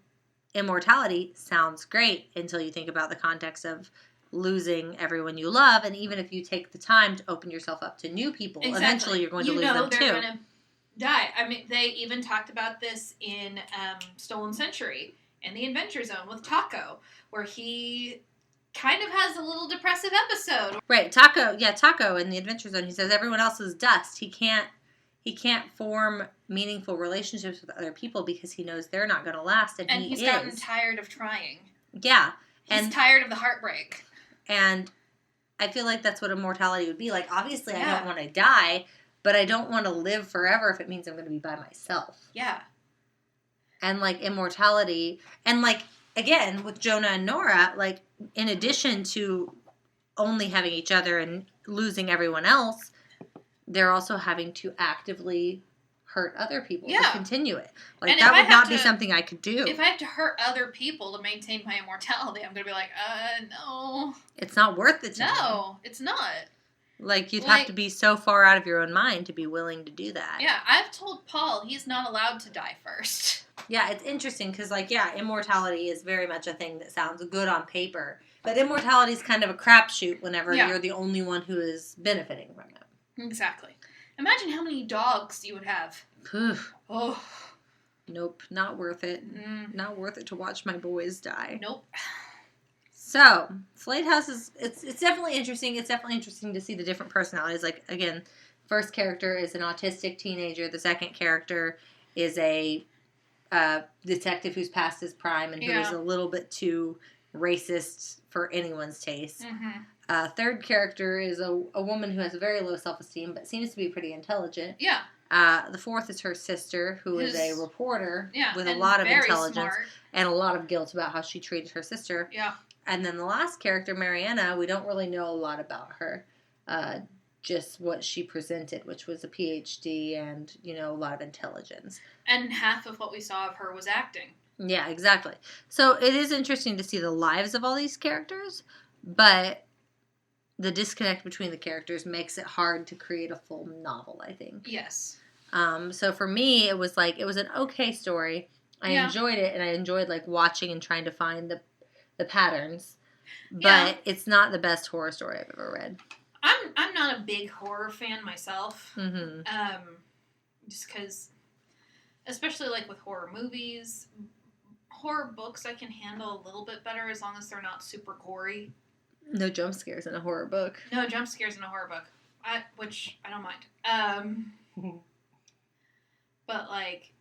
[SPEAKER 2] immortality sounds great until you think about the context of losing everyone you love. And even if you take the time to open yourself up to new people, eventually you're going to lose them, too.
[SPEAKER 1] They're going to die. I mean, they even talked about this in Stolen Century, in the Adventure Zone with Taco, where he kind of has a little depressive episode.
[SPEAKER 2] Right, Taco in the Adventure Zone, he says everyone else is dust. He can't form meaningful relationships with other people because he knows they're not going to last, and
[SPEAKER 1] he's gotten tired of trying.
[SPEAKER 2] Yeah.
[SPEAKER 1] He's tired of the heartbreak.
[SPEAKER 2] And I feel like that's what immortality would be. Like, obviously I don't want to die, but I don't want to live forever if it means I'm going to be by myself.
[SPEAKER 1] Yeah.
[SPEAKER 2] And, like, immortality, and, like, again, with Jonah and Nora, like, in addition to only having each other and losing everyone else, they're also having to actively hurt other people to continue it. Like, and that would not be something I could do.
[SPEAKER 1] If I have to hurt other people to maintain my immortality, I'm going to be like, no.
[SPEAKER 2] It's not worth it to me.
[SPEAKER 1] No, it's not.
[SPEAKER 2] Like, you'd have to be so far out of your own mind to be willing to do that.
[SPEAKER 1] Yeah, I've told Paul he's not allowed to die first.
[SPEAKER 2] Yeah, it's interesting because, like, immortality is very much a thing that sounds good on paper. But immortality is kind of a crapshoot whenever you're the only one who is benefiting from it.
[SPEAKER 1] Exactly. Imagine how many dogs you would have. Oh.
[SPEAKER 2] Nope, not worth it. Not worth it to watch my boys die.
[SPEAKER 1] Nope.
[SPEAKER 2] So, Slade House is, it's definitely interesting. It's definitely interesting to see the different personalities. Like, again, first character is an autistic teenager. The second character is a detective who's past his prime and who is a little bit too racist for anyone's taste. Third character is a woman who has a very low self-esteem but seems to be pretty intelligent.
[SPEAKER 1] Yeah.
[SPEAKER 2] The fourth is her sister, who is a reporter with a
[SPEAKER 1] and
[SPEAKER 2] lot of intelligence
[SPEAKER 1] smart.
[SPEAKER 2] And a lot of guilt about how she treated her sister.
[SPEAKER 1] Yeah.
[SPEAKER 2] And then the last character, Mariana, we don't really know a lot about her. Just what she presented, which was a PhD and, a lot of intelligence.
[SPEAKER 1] And half of what we saw of her was acting.
[SPEAKER 2] Yeah, exactly. So it is interesting to see the lives of all these characters, but the disconnect between the characters makes it hard to create a full novel, I think.
[SPEAKER 1] Yes.
[SPEAKER 2] So for me, it was an okay story. I enjoyed it, and I enjoyed, like, watching and trying to find the patterns. But it's not the best horror story I've ever read.
[SPEAKER 1] I'm not a big horror fan myself. Just because, especially, like, with horror movies, horror books I can handle a little bit better as long as they're not super gory.
[SPEAKER 2] No jump scares in a horror book.
[SPEAKER 1] No jump scares in a horror book. Which I don't mind. But, like,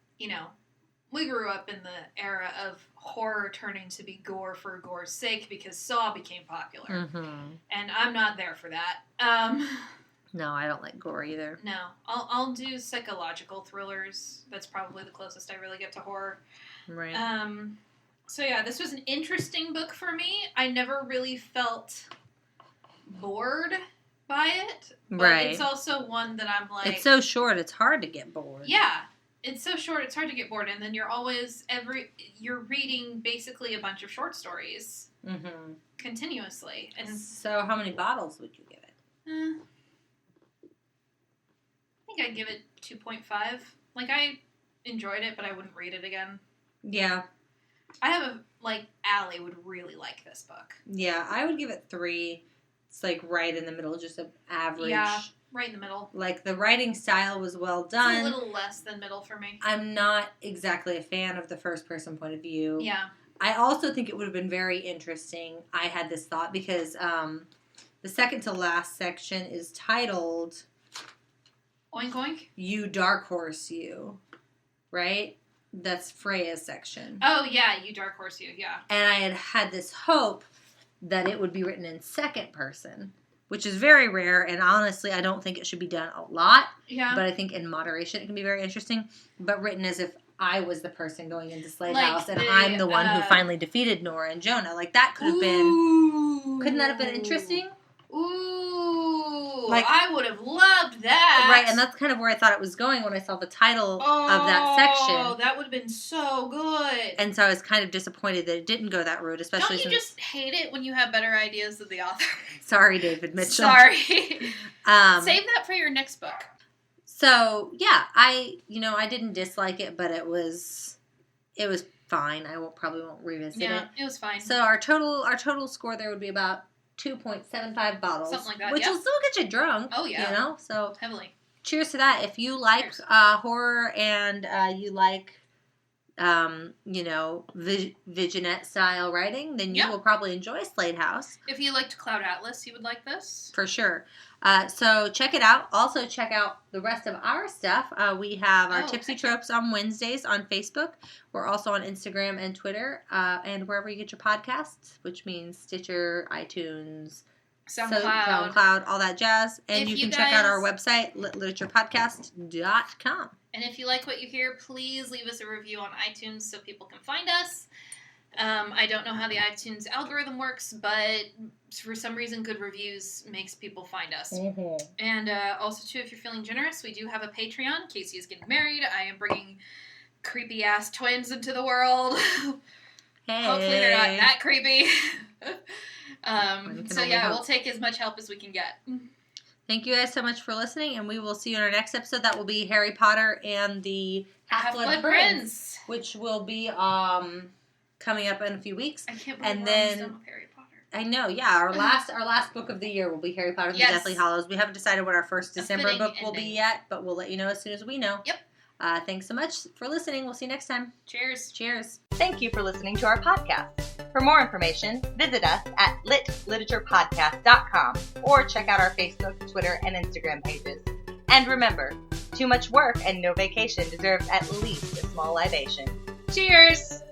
[SPEAKER 1] we grew up in the era of horror turning to be gore for gore's sake because Saw became popular. And I'm not there for that.
[SPEAKER 2] No, I don't like gore either.
[SPEAKER 1] No. I'll do psychological thrillers. That's probably the closest I really get to horror.
[SPEAKER 2] Right.
[SPEAKER 1] So yeah, this was an interesting book for me. I never really felt bored by it. But it's also one that I'm like...
[SPEAKER 2] It's so short, it's hard to get bored.
[SPEAKER 1] Yeah. It's so short, it's hard to get bored. And then you're always... You're reading basically a bunch of short stories. Continuously. And
[SPEAKER 2] so how many bottles would you give it?
[SPEAKER 1] I think I'd give it 2.5. Like, I enjoyed it, but I wouldn't read it again.
[SPEAKER 2] Yeah.
[SPEAKER 1] I have Allie would really like this book.
[SPEAKER 2] Yeah, I would give it 3. It's, like, right in the middle, just an average.
[SPEAKER 1] Yeah, right in the middle.
[SPEAKER 2] Like, the writing style was well done.
[SPEAKER 1] It's a little less than middle for me.
[SPEAKER 2] I'm not exactly a fan of the first-person point of view.
[SPEAKER 1] Yeah.
[SPEAKER 2] I also think it would have been very interesting. I had this thought because the The second to last section is titled
[SPEAKER 1] Oink Oink?
[SPEAKER 2] You Dark Horse You, right? That's Freya's section.
[SPEAKER 1] Oh, yeah, You Dark Horse You, yeah.
[SPEAKER 2] And I had this hope that it would be written in second person, which is very rare, and honestly, I don't think it should be done a lot.
[SPEAKER 1] Yeah.
[SPEAKER 2] But I think in moderation it can be very interesting. But written as if I was the person going into Slade
[SPEAKER 1] Like
[SPEAKER 2] House, and
[SPEAKER 1] the,
[SPEAKER 2] I'm the one who finally defeated Nora and Jonah. Like, that could have been... Couldn't that have been interesting?
[SPEAKER 1] Ooh,
[SPEAKER 2] Like,
[SPEAKER 1] I would have loved that.
[SPEAKER 2] Right, and that's kind of where I thought it was going when I saw the title of that section.
[SPEAKER 1] Oh, that would have been so good.
[SPEAKER 2] And so I was kind of disappointed that it didn't go that route, especially
[SPEAKER 1] Don't you just hate it when you have better ideas than the author?
[SPEAKER 2] Sorry, David Mitchell.
[SPEAKER 1] Sorry.
[SPEAKER 2] Save
[SPEAKER 1] that for your next book.
[SPEAKER 2] So, yeah, I didn't dislike it, but it was fine. I probably won't revisit it.
[SPEAKER 1] Yeah, it was fine.
[SPEAKER 2] So our total score there would be about 2.75 bottles.
[SPEAKER 1] Something like that,
[SPEAKER 2] which will still get you drunk.
[SPEAKER 1] Oh, yeah.
[SPEAKER 2] You know? So
[SPEAKER 1] heavily.
[SPEAKER 2] Cheers to that. If you like horror and you like, Vignette style writing, then you will probably enjoy Slade House.
[SPEAKER 1] If you liked Cloud Atlas, you would like this.
[SPEAKER 2] For sure. So check it out. Also check out the rest of our stuff. We have our Tipsy Tropes on Wednesdays on Facebook. We're also on Instagram and Twitter, and wherever you get your podcasts, which means Stitcher, iTunes, SoundCloud, all that jazz. And you can check out our website, litliteraturePodcast.com.
[SPEAKER 1] And if you like what you hear, please leave us a review on iTunes so people can find us. I don't know how the iTunes algorithm works, but for some reason, good reviews makes people find us. Mm-hmm. And also, too, if you're feeling generous, we do have a Patreon. Casey is getting married. I am bringing creepy-ass twins into the world.
[SPEAKER 2] Hey.
[SPEAKER 1] Hopefully they're not that creepy. We'll take as much help as we can get.
[SPEAKER 2] Thank you guys so much for listening, and we will see you in our next episode. That will be Harry Potter and the Half-Blood Prince, which will be coming up in a few weeks.
[SPEAKER 1] I can't believe we're almost done with Harry Potter.
[SPEAKER 2] I know, yeah. Our last book of the year will be Harry Potter and the Deathly Hallows. We haven't decided what our first December book will be yet, but we'll let you know as soon as we know.
[SPEAKER 1] Yep.
[SPEAKER 2] Thanks so much for listening. We'll see you next time.
[SPEAKER 1] Cheers.
[SPEAKER 2] Cheers.
[SPEAKER 3] Thank you for listening to our podcast. For more information, visit us at litliteraturePodcast.com or check out our Facebook, Twitter, and Instagram pages. And remember, too much work and no vacation deserves at least a small libation. Cheers!